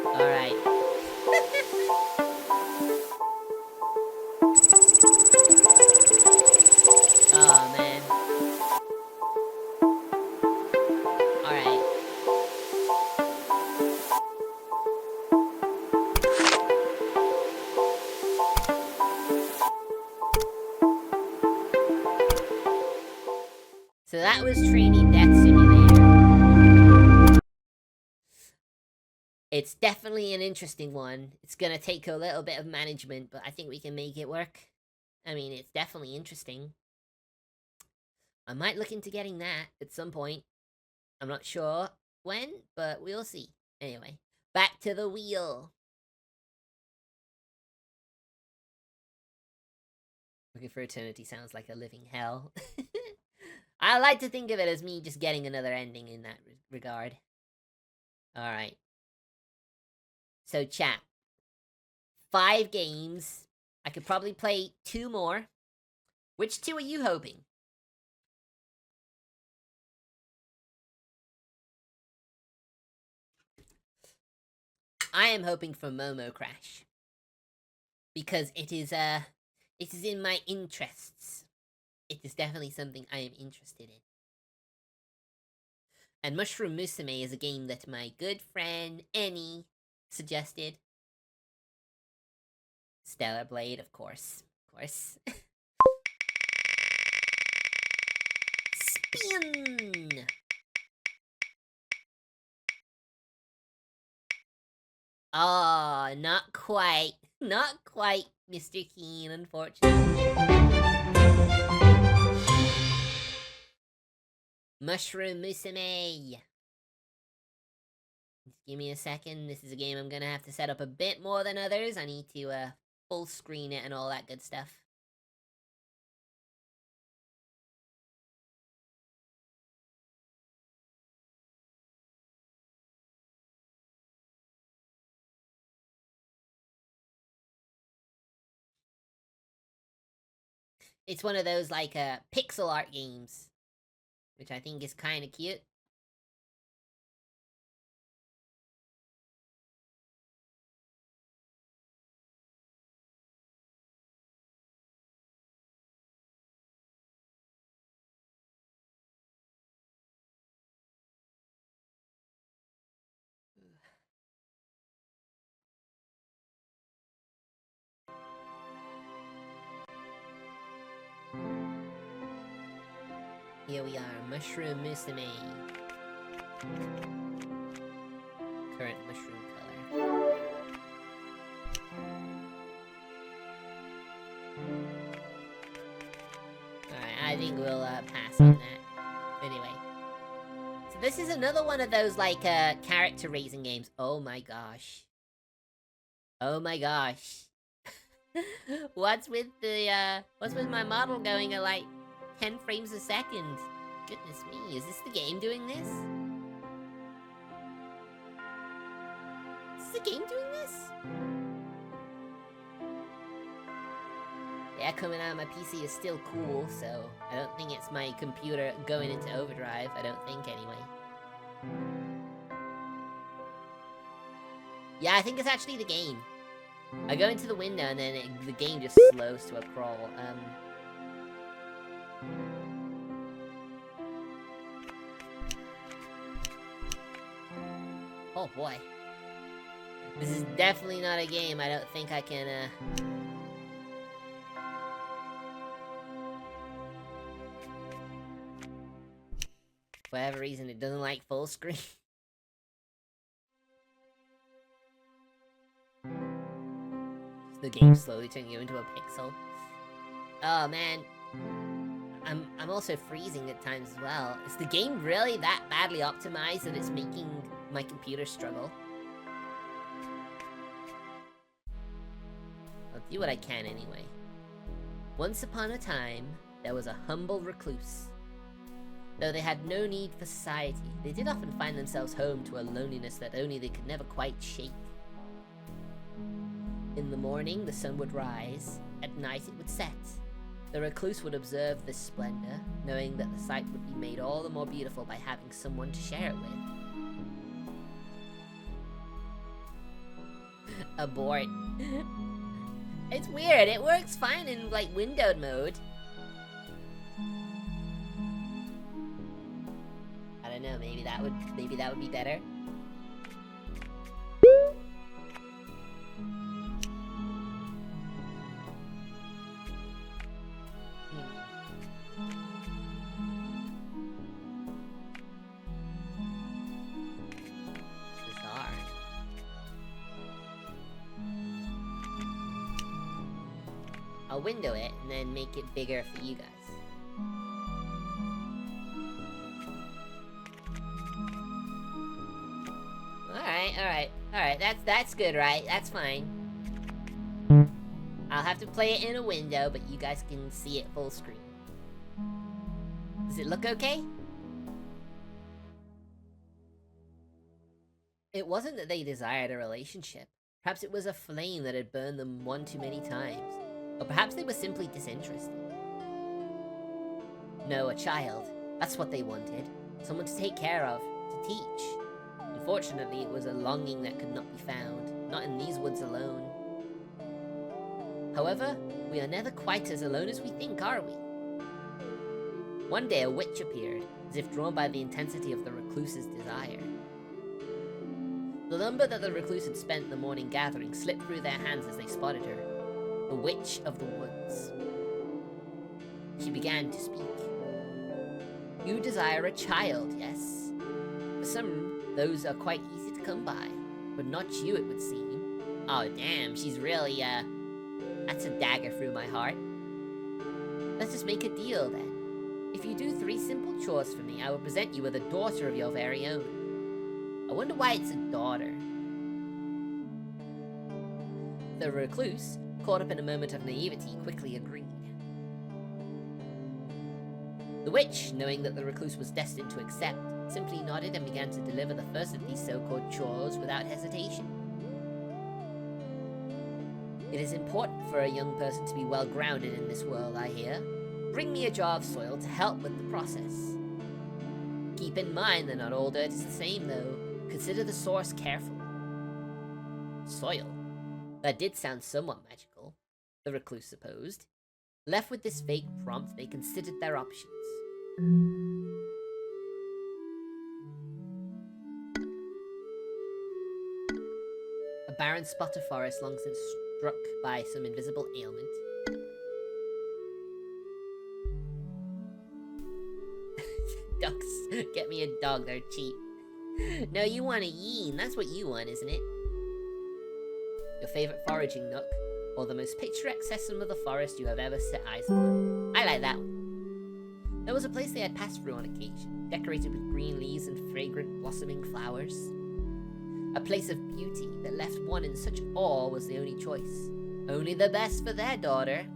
Speaker 1: Alright. Oh, man. Alright. So that was Training Death Simulator. It's definitely an interesting one. It's gonna take a little bit of management, but I think we can make it work. I mean, it's definitely interesting. I might look into getting that at some point. I'm not sure when, but we'll see. Anyway, back to the wheel. Looking for Eternity sounds like a living hell. I like to think of it as me just getting another ending in that regard. Alright. So, chat. 5 games. I could probably play 2 more. Which 2 are you hoping? I am hoping for Momo Crash. Because it is in my interests. It is definitely something I am interested in. And Mushroom Musume is a game that my good friend Annie suggested. Stellar Blade, of course. Of course. Spin! Oh, not quite. Not quite, Mr. Keen, unfortunately. Mushroom Musume. Just give me a second. This is a game I'm gonna have to set up a bit more than others. I need to full screen it and all that good stuff. It's one of those, like, pixel art games, which I think is kind of cute. Here we are, Mushroom Musume. Current mushroom color. Alright, I think we'll pass on that. Anyway. So this is another one of those, like, character raising games. Oh my gosh. Oh my gosh. What's with my model going at, like, 10 frames a second? Goodness me, is this the game doing this? Is the game doing this? Yeah, coming out of my PC is still cool, so I don't think it's my computer going into overdrive. I don't think, anyway. Yeah, I think it's actually the game. I go into the window and then the game just slows to a crawl. Oh boy. This is definitely not a game. I don't think I can, for whatever reason, it doesn't like full screen. The game slowly turning you into a pixel. Oh man. I'm also freezing at times as well. Is the game really that badly optimized that it's making my computer struggle? I'll do what I can anyway. Once upon a time, there was a humble recluse. Though they had no need for society, they did often find themselves home to a loneliness that only they could never quite shake. In the morning, the sun would rise. At night, it would set. The recluse would observe this splendor, knowing that the sight would be made all the more beautiful by having someone to share it with. Abort. It's weird. It works fine in, like, windowed mode. I don't know. Maybe that would be better. I'll window it and then make it bigger for you guys. Alright, that's good, right? That's fine. I'll have to play it in a window, but you guys can see it full screen. Does it look okay? It wasn't that they desired a relationship. Perhaps it was a flame that had burned them one too many times. Or perhaps they were simply disinterested. No, a child. That's what they wanted. Someone to take care of, to teach. Unfortunately, it was a longing that could not be found, not in these woods alone. However, we are never quite as alone as we think, are we? One day a witch appeared, as if drawn by the intensity of the recluse's desire. The lumber that the recluse had spent the morning gathering slipped through their hands as they spotted her. The Witch of the Woods. She began to speak. You desire a child, yes? For some, those are quite easy to come by, but not you, it would seem. Oh damn, she's really, that's a dagger through my heart. Let's just make a deal then. If you do 3 simple chores for me, I will present you with a daughter of your very own. I wonder why it's a daughter. The recluse, caught up in a moment of naivety, quickly agreed. The witch, knowing that the recluse was destined to accept, simply nodded and began to deliver the first of these so-called chores without hesitation. It is important for a young person to be well grounded in this world, I hear. Bring me a jar of soil to help with the process. Keep in mind that not all dirt is the same, though. Consider the source carefully. Soil? That did sound somewhat magical, the recluse supposed. Left with this vague prompt, they considered their options. A barren spot of forest long since struck by some invisible ailment. Ducks. Get me a dog, they're cheap. No, you want a yeen. That's what you want, isn't it? Your favourite foraging nook, or the most picturesque section of the forest you have ever set eyes on. I like that one. There was a place they had passed through on occasion, decorated with green leaves and fragrant blossoming flowers. A place of beauty that left one in such awe was the only choice. Only the best for their daughter.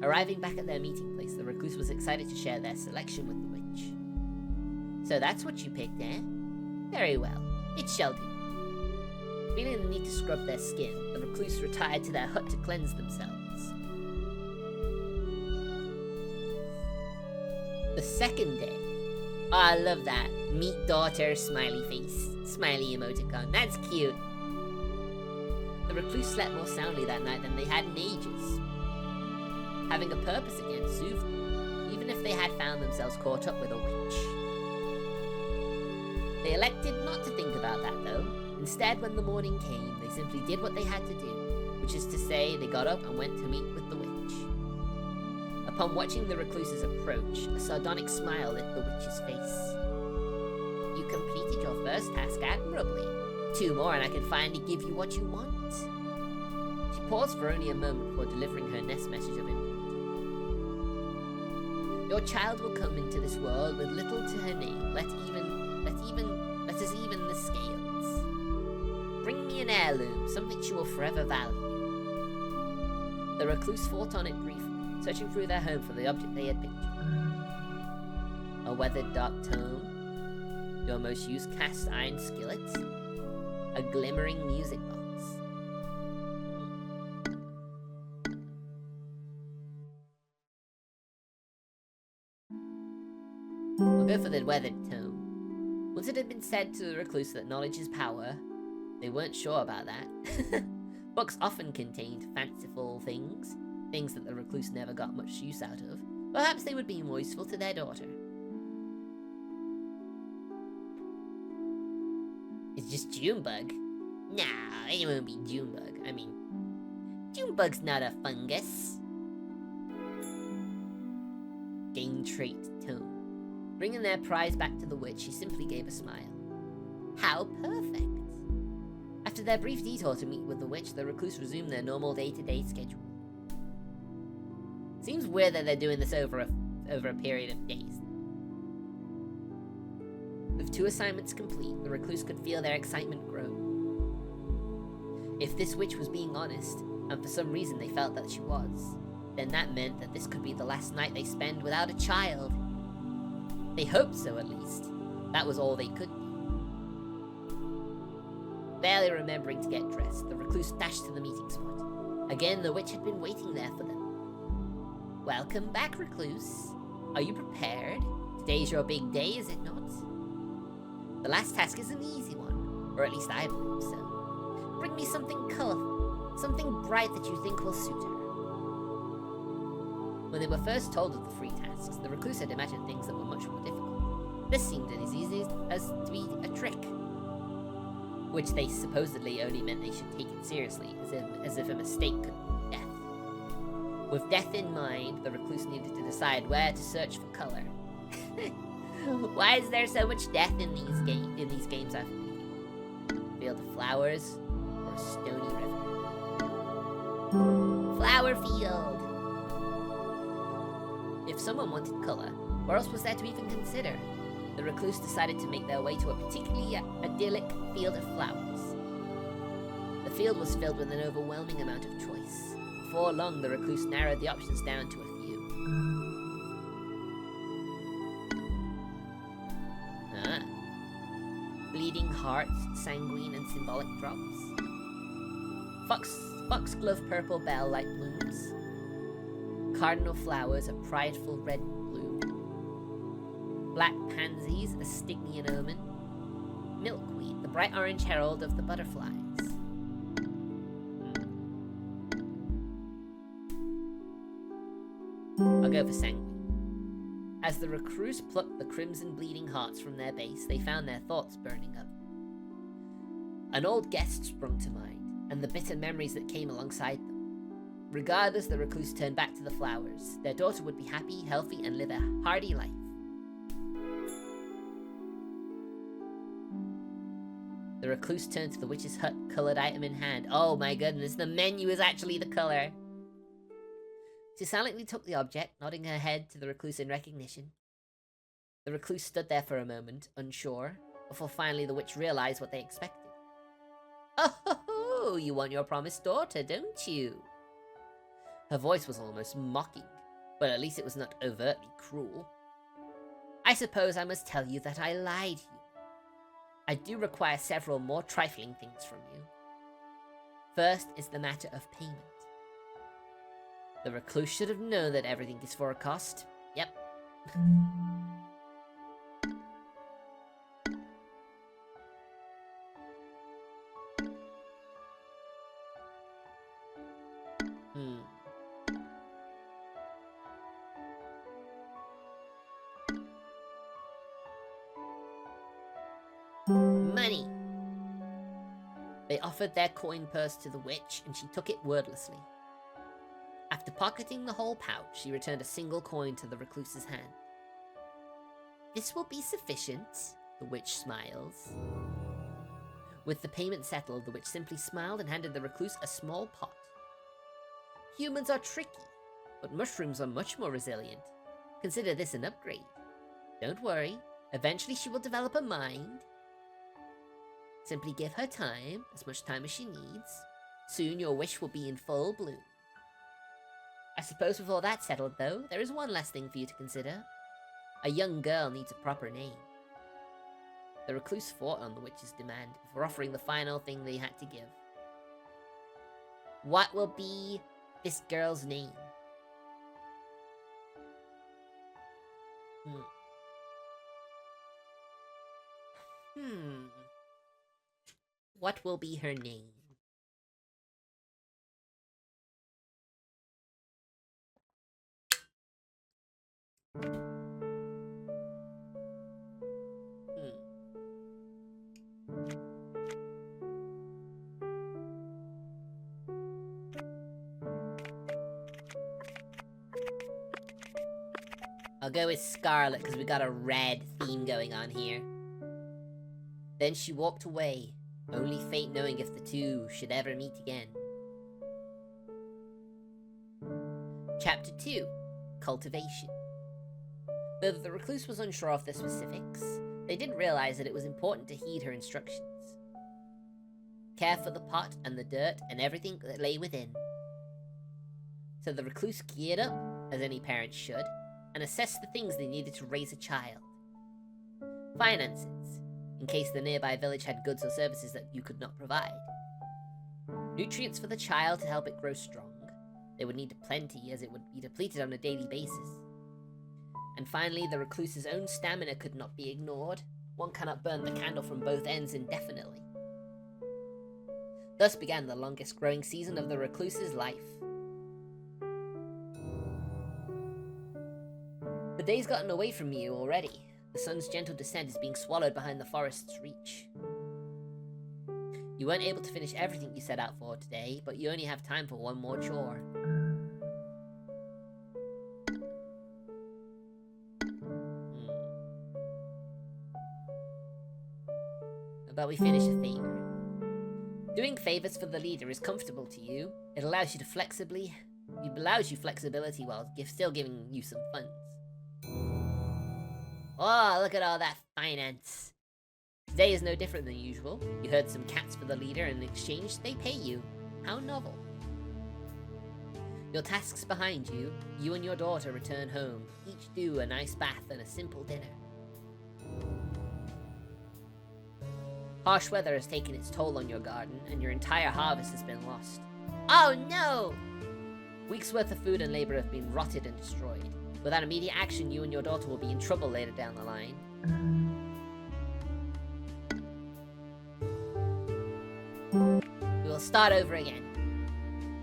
Speaker 1: Arriving back at their meeting place, the recluse was excited to share their selection with the witch. So that's what you picked, eh? Very well, it shall do. Feeling the need to scrub their skin, the recluse retired to their hut to cleanse themselves. The second day. Oh, I love that. Meet daughter, smiley face. Smiley emoticon. That's cute. The recluse slept more soundly that night than they had in ages. Having a purpose again soothed them, even if they had found themselves caught up with a witch. They elected not to think about that, though. Instead, when the morning came, they simply did what they had to do, which is to say, they got up and went to meet with the witch. Upon watching the recluse's approach, a sardonic smile lit the witch's face. You completed your first task admirably. 2 more and I can finally give you what you want. She paused for only a moment before delivering her next message of import. Your child will come into this world with little to her name, let us even the scales. Bring me an heirloom, something she will forever value. The recluse thought on it briefly, searching through their home for the object they had pictured. A weathered dark tome, your most used cast iron skillet, a glimmering music box. We'll go for the weathered tome. Once it had been said to the recluse that knowledge is power, they weren't sure about that. Books often contained fanciful things that the recluse never got much use out of. Perhaps they would be more useful to their daughter. It's just Junebug. Nah, it won't be Junebug. I mean, Junebug's not a fungus. Gain trait tome. Bringing their prize back to the witch, she simply gave a smile. How perfect! After their brief detour to meet with the witch, the recluse resumed their normal day-to-day schedule. Seems weird that they're doing this over a period of days. With 2 assignments complete, the recluse could feel their excitement grow. If this witch was being honest, and for some reason they felt that she was, then that meant that this could be the last night they spend without a child. They hoped so, at least. That was all they could do. Barely remembering to get dressed, the recluse dashed to the meeting spot. Again, the witch had been waiting there for them. Welcome back, recluse. Are you prepared? Today's your big day, is it not? The last task is an easy one, or at least I believe so. Bring me something colorful, something bright that you think will suit her. When they were first told of the 3 tasks, the recluse had imagined things that were much more difficult. This seemed as easy as to be a trick, which they supposedly only meant they should take it seriously, as if a mistake could mean death. With death in mind, the recluse needed to decide where to search for color. Why is there so much death in these games I've played? Field of flowers or a stony river? Flower field! If someone wanted color, where else was there to even consider? The recluse decided to make their way to a particularly idyllic field of flowers. The field was filled with an overwhelming amount of choice. Before long, the recluse narrowed the options down to a few. Bleeding hearts, sanguine and symbolic drops. Foxglove purple bell-like blooms. Cardinal flowers, a prideful red bloom. Black pansies, a Stygian omen. Milkweed, the bright orange herald of the butterflies. I'll go for sanguine. As the recluse plucked the crimson bleeding hearts from their base, they found their thoughts burning up. An old guest sprung to mind, and the bitter memories that came alongside them. Regardless, the recluse turned back to the flowers. Their daughter would be happy, healthy, and live a hardy life. The recluse turned to the witch's hut, colored item in hand. Oh my goodness, the menu is actually the color. She silently took the object, nodding her head to the recluse in recognition. The recluse stood there for a moment, unsure, before finally the witch realized what they expected. Oh, you want your promised daughter, don't you? Her voice was almost mocking, but at least it was not overtly cruel. I suppose I must tell you that I lied to you. I do require several more trifling things from you. First is the matter of payment. The recluse should have known that everything is for a cost. Yep. Money! They offered their coin purse to the witch, and she took it wordlessly. After pocketing the whole pouch, she returned a single coin to the recluse's hand. This will be sufficient, the witch smiles. With the payment settled, the witch simply smiled and handed the recluse a small pot. Humans are tricky, but mushrooms are much more resilient. Consider this an upgrade. Don't worry, eventually she will develop a mind. Simply give her time, as much time as she needs. Soon your wish will be in full bloom. I suppose with all that settled, though, there is one last thing for you to consider. A young girl needs a proper name. The recluse fought on the witch's demand before offering the final thing they had to give. What will be this girl's name? What will be her name? I'll go with Scarlet because we got a red theme going on here. Then she walked away, only fate knowing if the two should ever meet again. Chapter 2. Cultivation. Though the recluse was unsure of the specifics, they did realize that it was important to heed her instructions. Care for the pot and the dirt and everything that lay within. So the recluse geared up, as any parent should, and assessed the things they needed to raise a child. Finances, in case the nearby village had goods or services that you could not provide. Nutrients for the child to help it grow strong. They would need plenty, as it would be depleted on a daily basis. And finally, the recluse's own stamina could not be ignored. One cannot burn the candle from both ends indefinitely. Thus began the longest growing season of the recluse's life. The day's gotten away from you already. The sun's gentle descent is being swallowed behind the forest's reach. You weren't able to finish everything you set out for today, but you only have time for one more chore. How about we finish a favor? Doing favors for the leader is comfortable to you. It allows you flexibility while still giving you some funds. Oh, look at all that finance. Today is no different than usual. You herd some cats for the leader, and in exchange, they pay you. How novel. Your tasks behind you, you and your daughter return home, each do a nice bath and a simple dinner. Harsh weather has taken its toll on your garden, and your entire harvest has been lost. Oh no! Weeks worth of food and labor have been rotted and destroyed. Without immediate action, you and your daughter will be in trouble later down the line. We will start over again.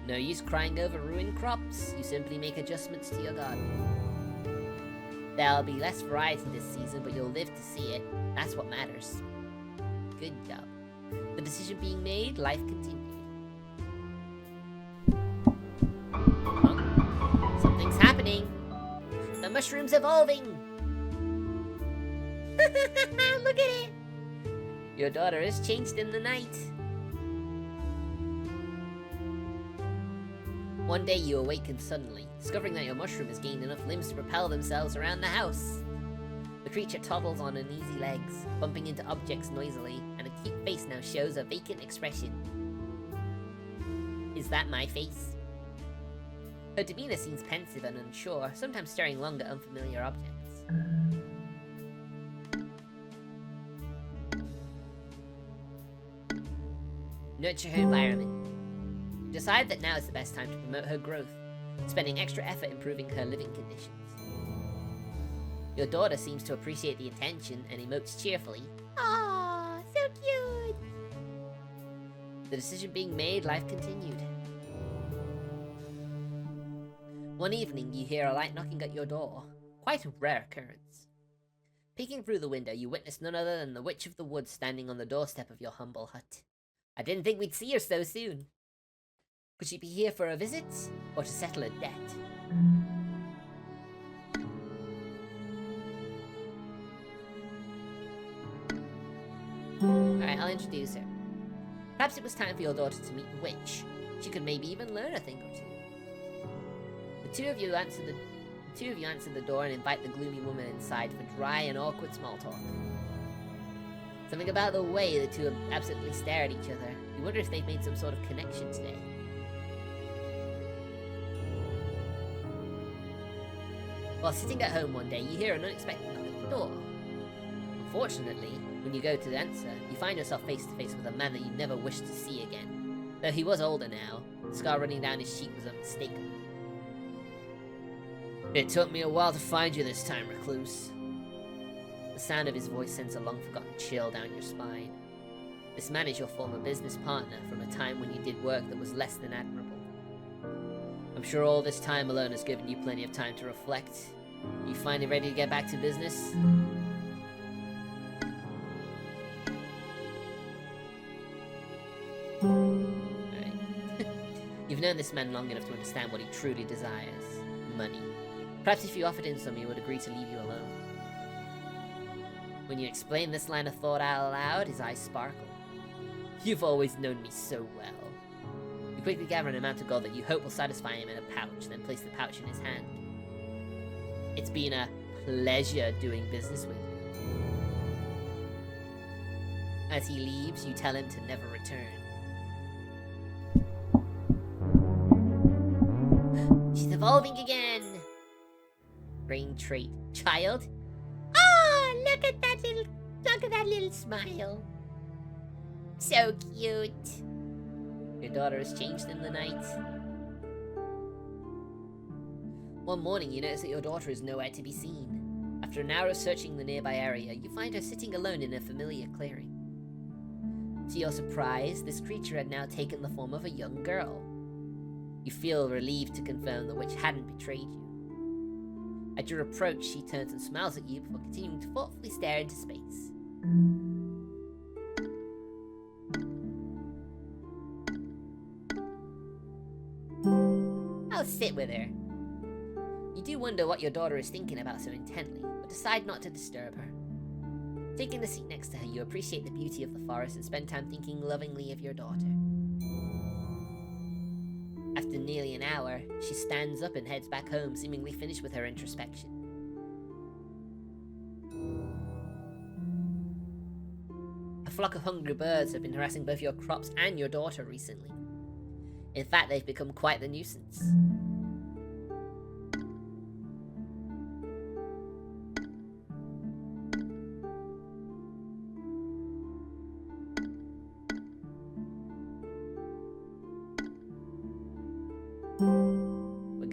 Speaker 1: No use crying over ruined crops. You simply make adjustments to your garden. There'll be less variety this season, but you'll live to see it. That's what matters. Good job. The decision being made, life continued. Huh? Something's happening. The mushroom's evolving. Look at it. Your daughter has changed in the night. One day you awaken suddenly, discovering that your mushroom has gained enough limbs to propel themselves around the house. The creature toddles on uneasy legs, bumping into objects noisily, and a cute face now shows a vacant expression. Is that my face? Her demeanor seems pensive and unsure, sometimes staring long at unfamiliar objects. Nurture her environment. Decide that now is the best time to promote her growth, spending extra effort improving her living conditions. Your daughter seems to appreciate the attention and emotes cheerfully. Aww, so cute! The decision being made, life continued. One evening, you hear a light knocking at your door. Quite a rare occurrence. Peeking through the window, you witness none other than the Witch of the Woods standing on the doorstep of your humble hut. I didn't think we'd see her so soon. Could she be here for a visit, or to settle a debt? Alright, I'll introduce her. Perhaps it was time for your daughter to meet the witch. She could maybe even learn a thing or two. The two of you answer the door and invite the gloomy woman inside for dry and awkward small talk. Something about the way the two absently stare at each other. You wonder if they've made some sort of connection today. While sitting at home one day, you hear an unexpected knock at the door. Unfortunately, when you go to answer, you find yourself face to face with a man that you never wished to see again. Though he was older now, the scar running down his cheek was unmistakable. It took me a while to find you this time, recluse. The sound of his voice sends a long-forgotten chill down your spine. This man is your former business partner from a time when you did work that was less than admirable. I'm sure all this time alone has given you plenty of time to reflect. You finally ready to get back to business? Alright. You've known this man long enough to understand what he truly desires. Money. Perhaps if you offered him some, he would agree to leave you alone. When you explain this line of thought out loud, his eyes sparkle. You've always known me so well. You quickly gather an amount of gold that you hope will satisfy him in a pouch, then place the pouch in his hand. It's been a pleasure doing business with you. As he leaves, you tell him to never return. She's evolving again! Brain trait. Child? Oh, look at that little smile. So cute. Your daughter has changed in the night. One morning, you notice that your daughter is nowhere to be seen. After an hour of searching the nearby area, you find her sitting alone in a familiar clearing. To your surprise, this creature had now taken the form of a young girl. You feel relieved to confirm the witch hadn't betrayed you. At your approach, she turns and smiles at you before continuing to thoughtfully stare into space. I'll sit with her. You do wonder what your daughter is thinking about so intently, but decide not to disturb her. Taking the seat next to her, you appreciate the beauty of the forest and spend time thinking lovingly of your daughter. After nearly an hour, she stands up and heads back home, seemingly finished with her introspection. A flock of hungry birds have been harassing both your crops and your daughter recently. In fact, they've become quite the nuisance.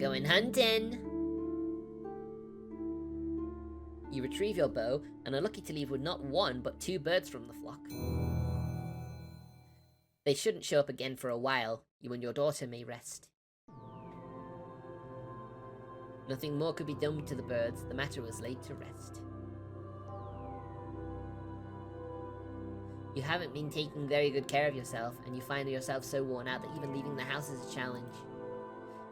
Speaker 1: going hunting. You retrieve your bow and are lucky to leave with not one, but 2 birds from the flock. They shouldn't show up again for a while. You and your daughter may rest. Nothing more could be done to the birds. The matter was laid to rest. You haven't been taking very good care of yourself, and you find yourself so worn out that even leaving the house is a challenge.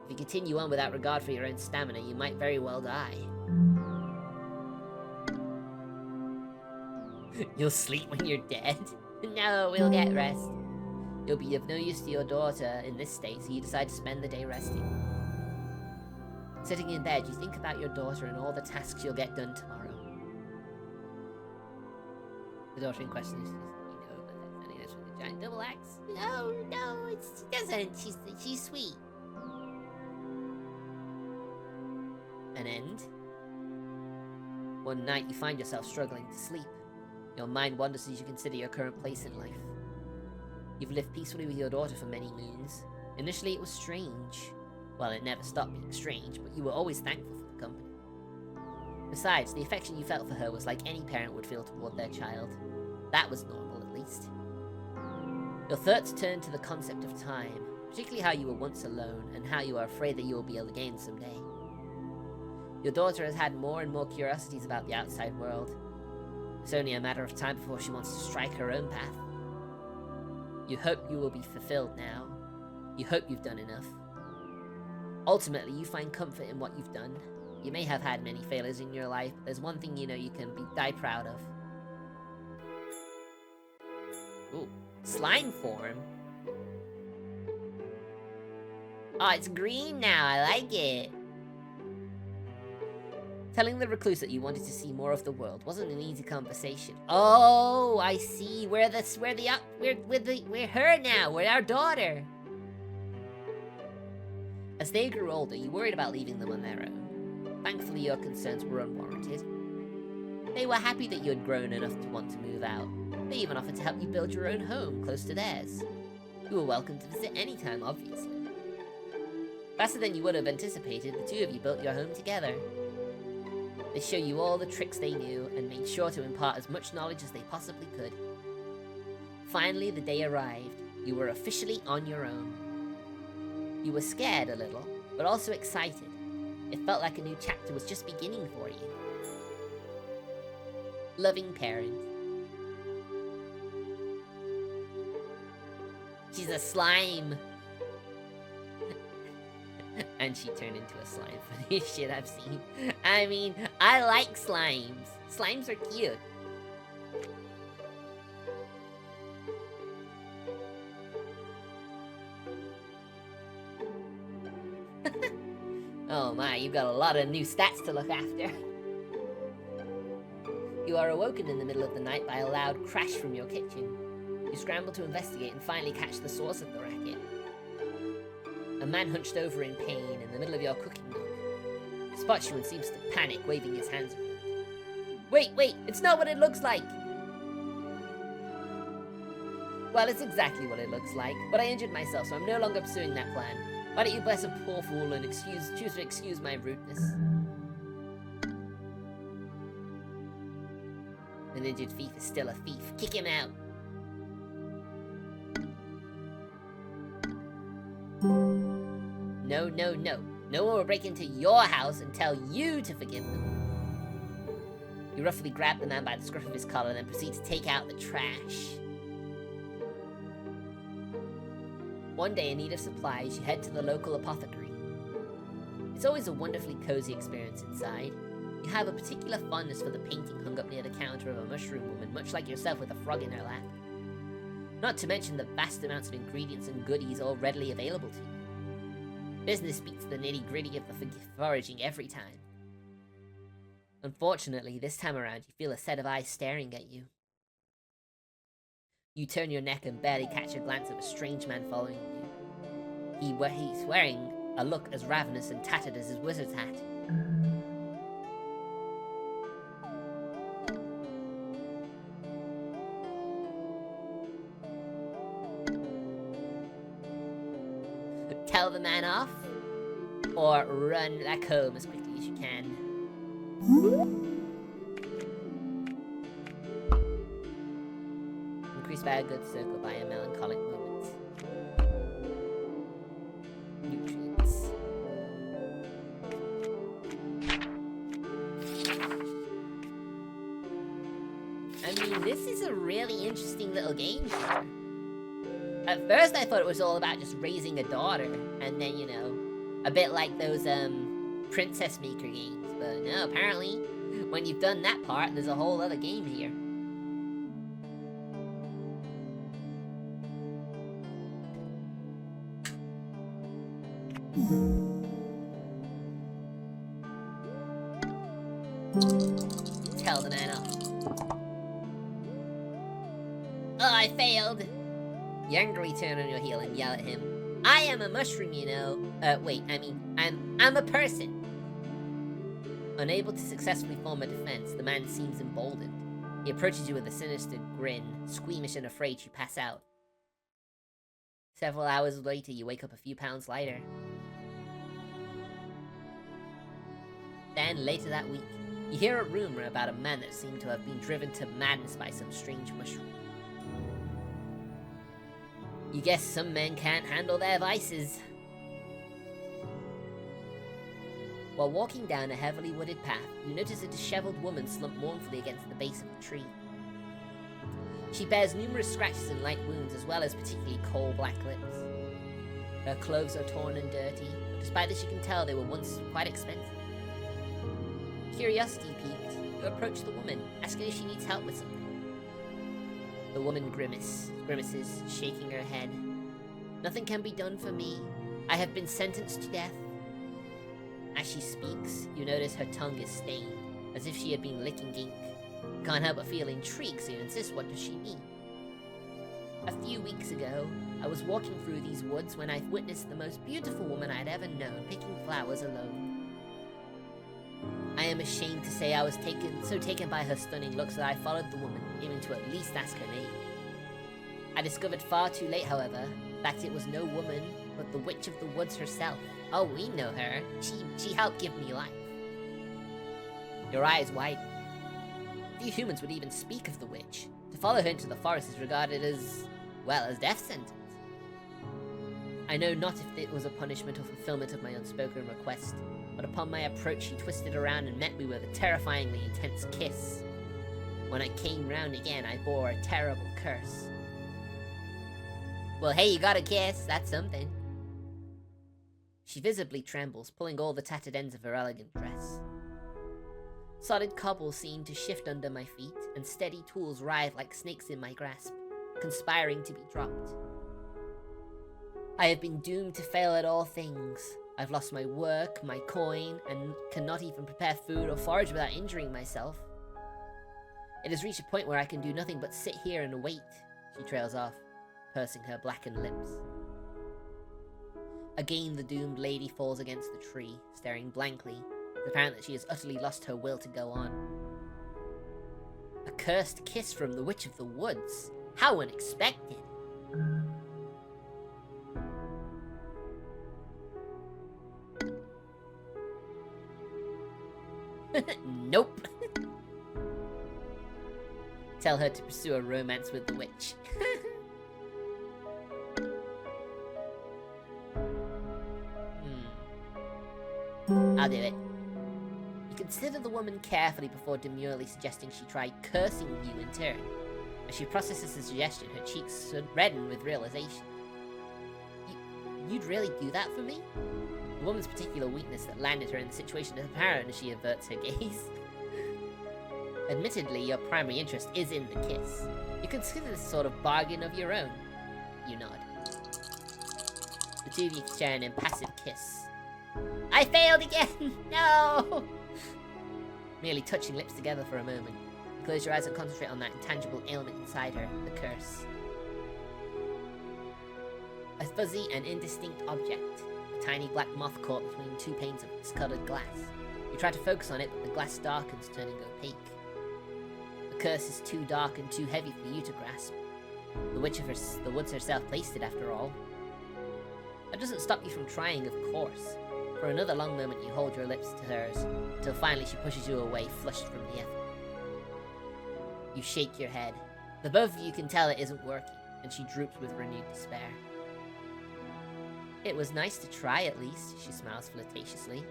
Speaker 1: If you continue on without regard for your own stamina, you might very well die. You'll sleep when you're dead? No, we'll get rest. You'll be of no use to your daughter in this state, so you decide to spend the day resting. Sitting in bed, you think about your daughter and all the tasks you'll get done tomorrow. The daughter in question is, but that's with a giant double axe. No, she doesn't. She's sweet. An end. One night, you find yourself struggling to sleep. Your mind wanders as you consider your current place in life. You've lived peacefully with your daughter for many moons. Initially, it was strange. Well, it never stopped being strange, but you were always thankful for the company. Besides, the affection you felt for her was like any parent would feel toward their child. That was normal, at least. Your thoughts turn to the concept of time, particularly how you were once alone, and how you are afraid that you will be able to gain someday. Your daughter has had more and more curiosities about the outside world. It's only a matter of time before she wants to strike her own path. You hope you will be fulfilled now. You hope you've done enough. Ultimately, you find comfort in what you've done. You may have had many failures in your life, but there's one thing you know you can die proud of. Ooh, slime form? Oh, it's green now, I like it. Telling the recluse that you wanted to see more of the world wasn't an easy conversation. Oh, I see. We're her now. We're our daughter. As they grew older, you worried about leaving them on their own. Thankfully, your concerns were unwarranted. They were happy that you had grown enough to want to move out. They even offered to help you build your own home close to theirs. You were welcome to visit anytime, obviously. Faster than you would have anticipated, the two of you built your home together. They showed you all the tricks they knew and made sure to impart as much knowledge as they possibly could. Finally, the day arrived. You were officially on your own. You were scared a little, but also excited. It felt like a new chapter was just beginning for you. Loving parent. She's a slime. And she turned into a slime. Funniest shit I've seen. I mean, I like slimes. Slimes are cute. Oh my, you've got a lot of new stats to look after. You are awoken in the middle of the night by a loud crash from your kitchen. You scramble to investigate and finally catch the source of the racket. A man hunched over in pain in the middle of your cooking nook. Spots you and seems to panic, waving his hands around. Wait, it's not what it looks like! Well, it's exactly what it looks like, but I injured myself, so I'm no longer pursuing that plan. Why don't you bless a poor fool and choose to excuse my rudeness? An injured thief is still a thief. Kick him out! No. No one will break into your house and tell you to forgive them. You roughly grab the man by the scruff of his collar and then proceed to take out the trash. One day, in need of supplies, you head to the local apothecary. It's always a wonderfully cozy experience inside. You have a particular fondness for the painting hung up near the counter of a mushroom woman, much like yourself with a frog in her lap. Not to mention the vast amounts of ingredients and goodies all readily available to you. Business beats the nitty-gritty of the foraging every time. Unfortunately, this time around, you feel a set of eyes staring at you. You turn your neck and barely catch a glance of a strange man following you. He's wearing a look as ravenous and tattered as his wizard's hat. Tell the man off? or run back home as quickly as you can. Increased by a good circle by a melancholic moment. Nutrients. I mean, this is a really interesting little game here. At first I thought it was all about just raising a daughter, and then, you know, a bit like those, Princess Maker games. But no, apparently, when you've done that part, there's a whole other game here. Tell the man off. Oh, I failed! You angrily turn on your heel and yell at him. I am a mushroom, you know. Wait, I mean, I'm a person. Unable to successfully form a defense, the man seems emboldened. He approaches you with a sinister grin, squeamish and afraid you pass out. Several hours later, you wake up a few pounds lighter. Then, later that week, you hear a rumor about a man that seemed to have been driven to madness by some strange mushroom. You guess some men can't handle their vices. While walking down a heavily wooded path, you notice a disheveled woman slumped mournfully against the base of the tree. She bears numerous scratches and light wounds, as well as particularly coal black lips. Her clothes are torn and dirty, but despite this you can tell they were once quite expensive. Curiosity piqued, you approach the woman, asking if she needs help with something. The woman grimaces, shaking her head. Nothing can be done for me. I have been sentenced to death. As she speaks, you notice her tongue is stained, as if she had been licking ink. You can't help but feel intrigued, so you insist, what does she mean? A few weeks ago, I was walking through these woods when I witnessed the most beautiful woman I had ever known picking flowers alone. I am ashamed to say I was so taken by her stunning looks that I followed the woman, aiming to at least ask her name. I discovered far too late, however, that it was no woman, but the Witch of the Woods herself. Oh, we know her. She helped give me life. Your eyes widen. Few humans would even speak of the witch. To follow her into the forest is regarded as, well, as death sentence. I know not if it was a punishment or fulfillment of my unspoken request, but upon my approach she twisted around and met me with a terrifyingly intense kiss. When I came round again, I bore a terrible curse. Well, hey, you got a kiss, that's something. She visibly trembles, pulling all the tattered ends of her elegant dress. Solid cobbles seem to shift under my feet, and steady tools writhe like snakes in my grasp, conspiring to be dropped. I have been doomed to fail at all things. I've lost my work, my coin, and cannot even prepare food or forage without injuring myself. It has reached a point where I can do nothing but sit here and wait. She trails off, pursing her blackened lips. Again the doomed lady falls against the tree, staring blankly. It's apparent that she has utterly lost her will to go on. A cursed kiss from the Witch of the Woods. How unexpected. Nope. Tell her to pursue a romance with the witch. I'll do it. You consider the woman carefully before demurely suggesting she tried cursing you in turn. As she processes the suggestion, her cheeks redden with realization. You'd really do that for me? The woman's particular weakness that landed her in the situation is apparent as she averts her gaze. Admittedly, your primary interest is in the kiss. You consider this a sort of bargain of your own. You nod. The two of you share an impassive kiss. I failed again! No! Merely touching lips together for a moment. You close your eyes and concentrate on that intangible ailment inside her, the curse. A fuzzy and indistinct object. A tiny black moth caught between two panes of discolored glass. You try to focus on it, but the glass darkens, turning opaque. The curse is too dark and too heavy for you to grasp. The Witch of the Woods herself placed it, after all. That doesn't stop you from trying, of course. For another long moment you hold your lips to hers, until finally she pushes you away, flushed from the effort. You shake your head. The both of you can tell it isn't working, and she droops with renewed despair. It was nice to try at least, she smiles flirtatiously.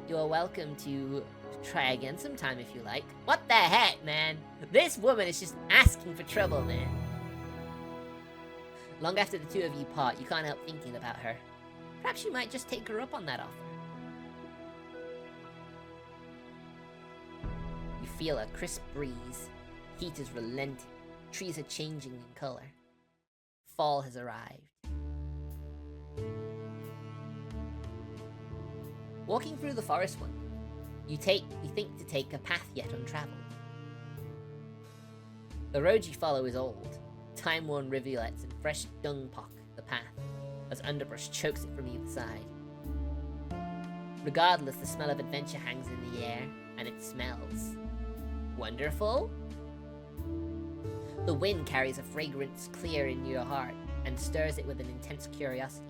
Speaker 1: You are welcome to try again sometime if you like. What the heck, man? This woman is just asking for trouble, man. Long after the two of you part, you can't help thinking about her. Perhaps you might just take her up on that offer. You feel a crisp breeze. Heat is relenting. Trees are changing in color. Fall has arrived. Walking through the forest one, you think to take a path yet untraveled. The road you follow is old. Time-worn rivulets and fresh dung pock the path, as underbrush chokes it from either side. Regardless, the smell of adventure hangs in the air, and it smells wonderful. The wind carries a fragrance clear in your heart, and stirs it with an intense curiosity.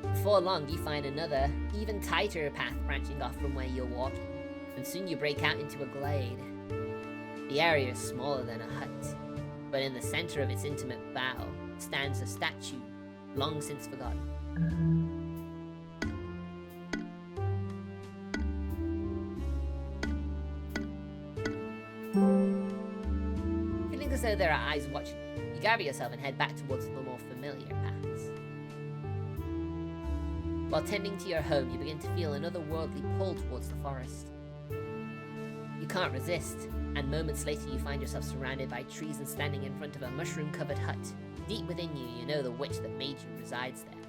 Speaker 1: Before long, you find another, even tighter path branching off from where you're walking, and soon you break out into a glade. The area is smaller than a hut, but in the center of its intimate bow stands a statue, long since forgotten. Feeling as though there are eyes watching, you gather yourself and head back towards the more familiar paths. While tending to your home, you begin to feel an otherworldly pull towards the forest. You can't resist, and moments later you find yourself surrounded by trees and standing in front of a mushroom-covered hut. Deep within you, you know the witch that made you resides there.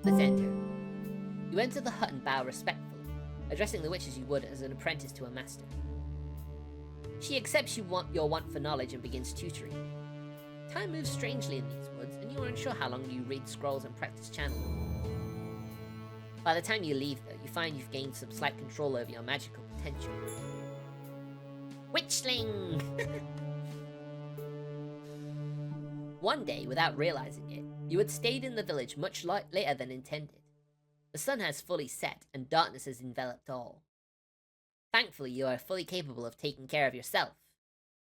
Speaker 1: Let's enter. You enter the hut and bow respectfully, addressing the witch as you would as an apprentice to a master. She accepts your want for knowledge and begins tutoring. Time moves strangely in these woods, and you are unsure how long you read scrolls and practice channeling. By the time you leave, though, you find you've gained some slight control over your magical potential. Witchling! One day, without realizing it, you had stayed in the village much later than intended. The sun has fully set, and darkness has enveloped all. Thankfully, you are fully capable of taking care of yourself.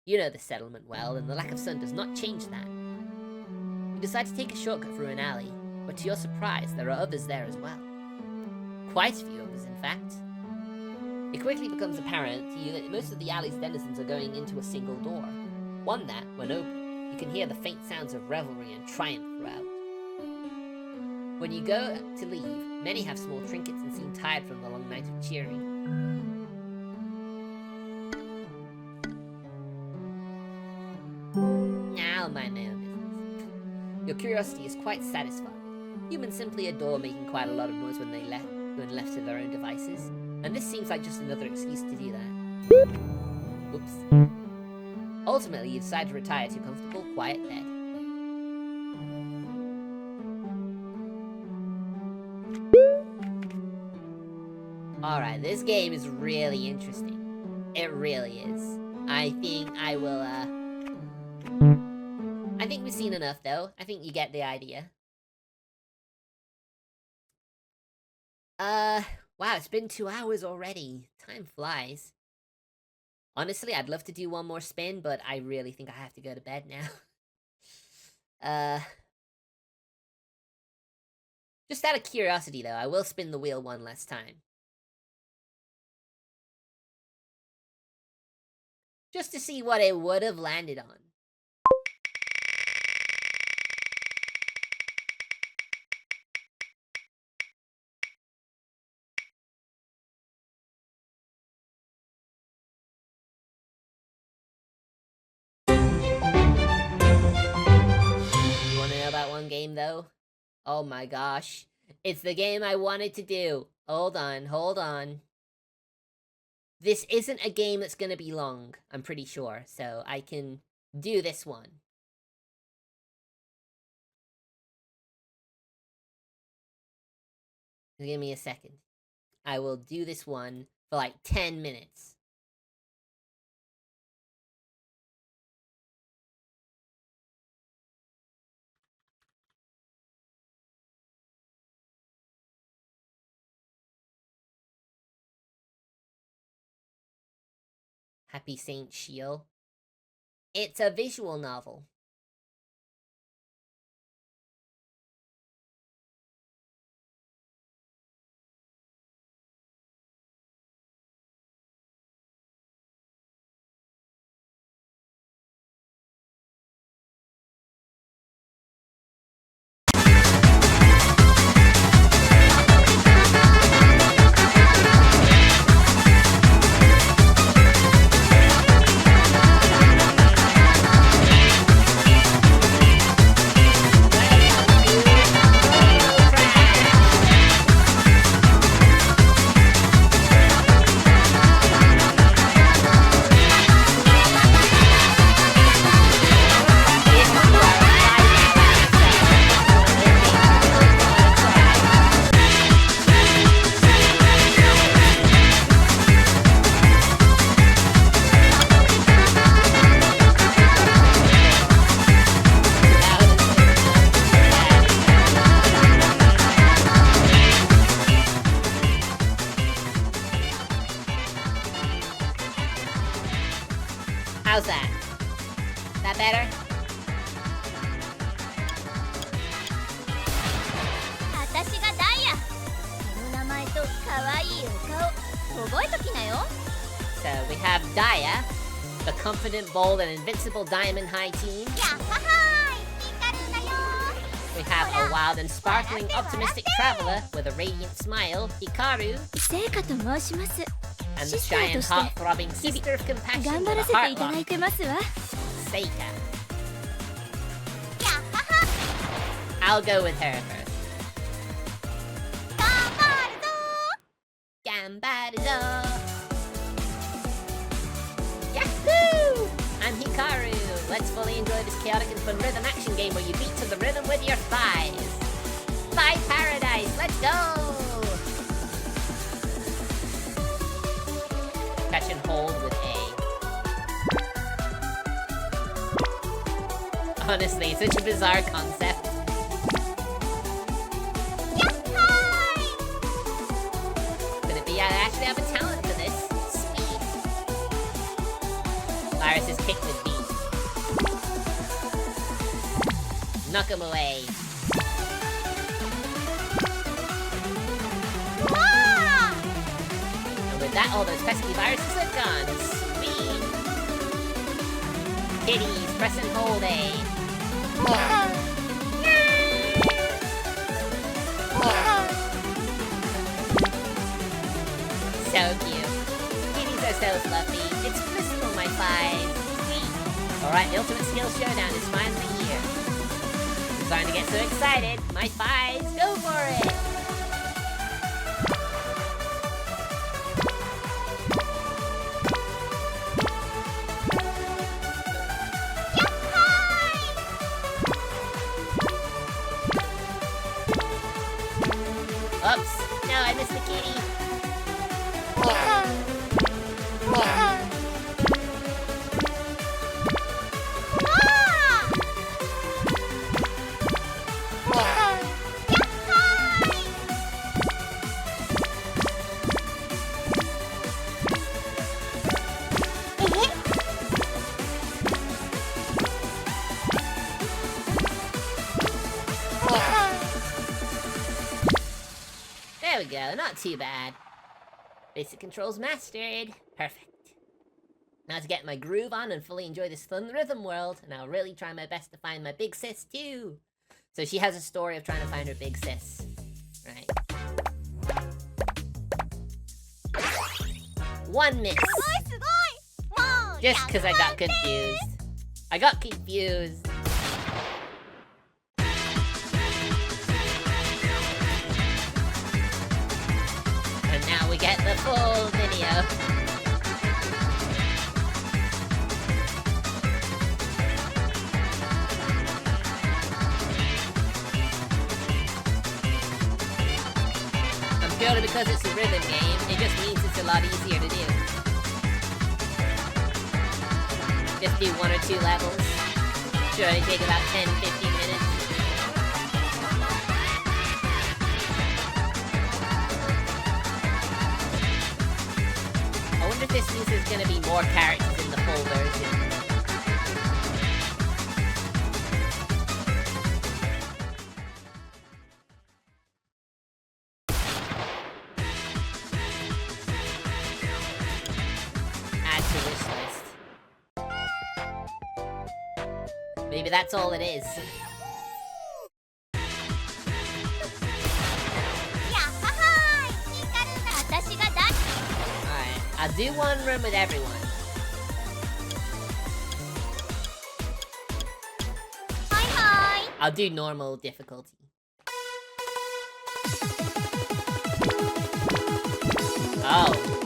Speaker 1: You know the settlement well, and the lack of sun does not change that. You decide to take a shortcut through an alley, but to your surprise, there are others there as well. Quite a few others, in fact. It quickly becomes apparent to you that most of the alley's denizens are going into a single door. One that, when open, you can hear the faint sounds of revelry and triumph throughout. When you go to leave, many have small trinkets and seem tired from the long night of cheering. I'll mind my own business. Your curiosity is quite satisfied. Humans simply adore making quite a lot of noise when left to their own devices, and this seems like just another excuse to do that. Oops. Ultimately, you decide to retire to a comfortable, quiet bed. Alright, this game is really interesting. It really is. I think we've seen enough, though. I think you get the idea. Wow, it's been 2 hours already. Time flies. Honestly, I'd love to do one more spin, but I really think I have to go to bed now. Just out of curiosity, though, I will spin the wheel one last time. Just to see what it would have landed on. Game though. Oh my gosh. It's the game I wanted to do. Hold on. This isn't a game that's gonna be long, I'm pretty sure, so I can do this one. Give me a second. I will do this one for like 10 minutes. Happy Saint Shield. It's a visual novel. How's that? That better?
Speaker 2: 私がダイヤ。この名前と可愛いお顔覚えときなよ。
Speaker 1: So we have Daya, the confident, bold, and invincible Diamond High team.
Speaker 2: やっははーい、ヒカルだよ。
Speaker 1: We have a wild and sparkling, optimistic traveler with a radiant smile, Hikaru,
Speaker 2: 聖華と申します。
Speaker 1: and the shy and heart-throbbing sister of compassion
Speaker 2: 頑
Speaker 1: with
Speaker 2: 張
Speaker 1: a
Speaker 2: らせていただ
Speaker 1: heartlock,
Speaker 2: いてますわ。
Speaker 1: Seika.
Speaker 2: やっはは。
Speaker 1: I'll go with her first.
Speaker 2: 頑張るぞ。
Speaker 1: Gambaruzo! Yahoo! I'm Hikaru. Let's fully enjoy this chaotic and fun rhythm action game where you beat to the rhythm with your thighs. Thigh paradise, let's go! Catch and hold with A. Honestly, such a bizarre concept. Could it be I actually have a talent for this? Sweet. Virus is kicked with B. Knock him away. And with that, all those pesky viruses are gone. Sweet. Kitties, press and hold A. So cute. Kitties are so fluffy. It's blissful, my thighs. Sweet. Alright, the ultimate skill showdown is finally here. I'm starting to get so excited. My thighs, go for it! Oops! No, I missed the kitty! There we go, not too bad. Basic controls mastered. Perfect. Now to get my groove on and fully enjoy this fun rhythm world, and I'll really try my best to find my big sis too. So she has a story of trying to find her big sis. Right. One miss. Just because I got confused. I got confused. And now we get the full video. And purely because it's a rhythm game, it just means it's a lot easier to do. Just do 1 or 2 levels. Should only take about 10-15 minutes. I wonder if this means there's gonna be more characters in the full version. Add to wish list. Maybe that's all it is. Alright, I'll do one room with everyone. I'll do normal difficulty. Oh.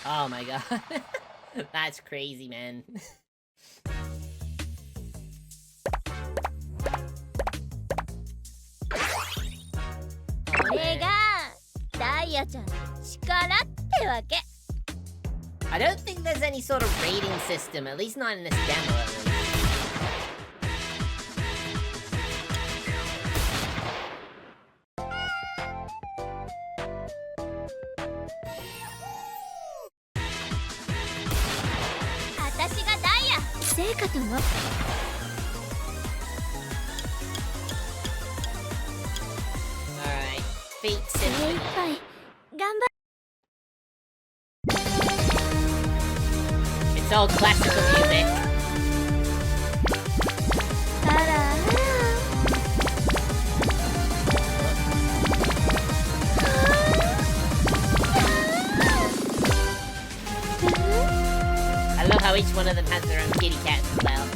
Speaker 1: Oh my god. That's crazy, man. I don't think there's any sort of rating system, at least not in this demo at least. Alright, Fate Symphony. It's all classical music. I love how each one of them has their own kitty cat as well.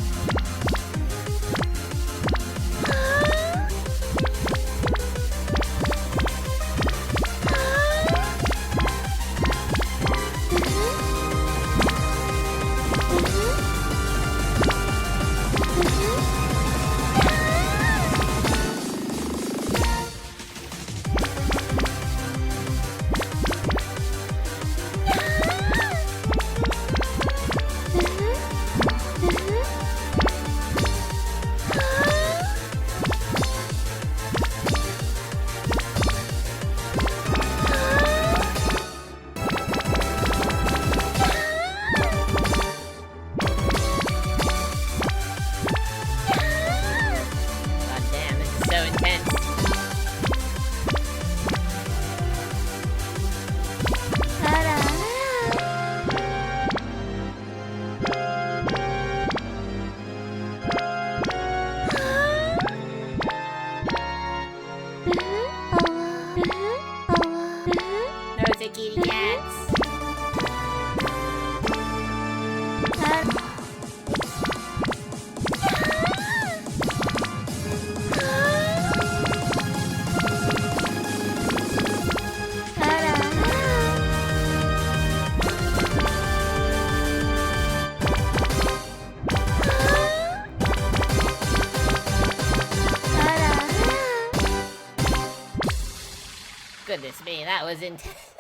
Speaker 1: Goodness me, that was intense.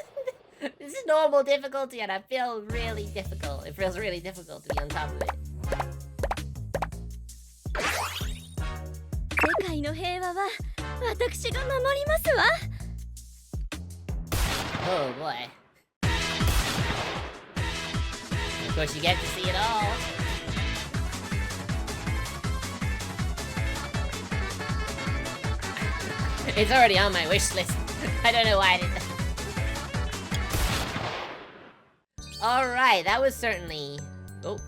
Speaker 1: This is normal difficulty and I feel really difficult. It feels really difficult to be on top of it.
Speaker 2: 世界の平和は私が守りますわ。
Speaker 1: Oh boy. Of course you get to see it all. It's already on my wish list. I don't know why I did that. Alright, that was certainly... Oh.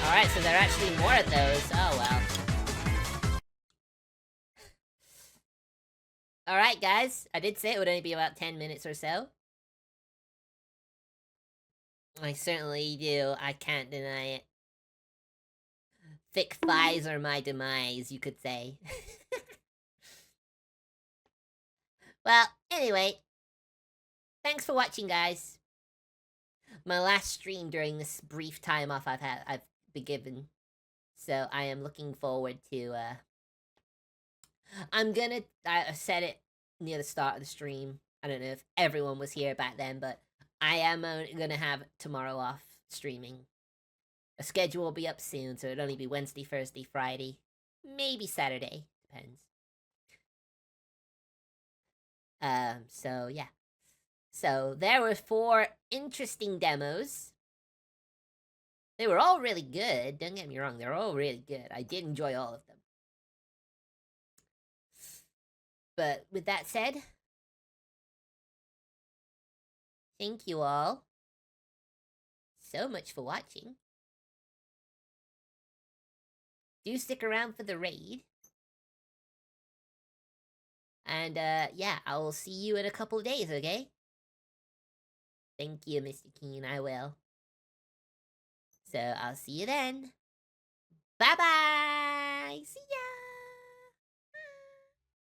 Speaker 1: Alright, so there are actually more of those. Oh, well. Alright, guys. I did say it would only be about 10 minutes or so. I certainly do. I can't deny it. Thick thighs are my demise, you could say. Well, anyway. Thanks for watching, guys. My last stream during this brief time off I've been given. So I am looking forward to, I said it near the start of the stream. I don't know if everyone was here back then, but I am gonna have tomorrow off streaming. A schedule will be up soon, so it'll only be Wednesday, Thursday, Friday. Maybe Saturday. Depends. So yeah. So there were 4 interesting demos. They were all really good. Don't get me wrong, they're all really good. I did enjoy all of them. But with that said, thank you all so much for watching. Do stick around for the raid. And, yeah, I will see you in a couple of days, okay? Thank you, Mr. Keen, I will. So, I'll see you then. Bye-bye!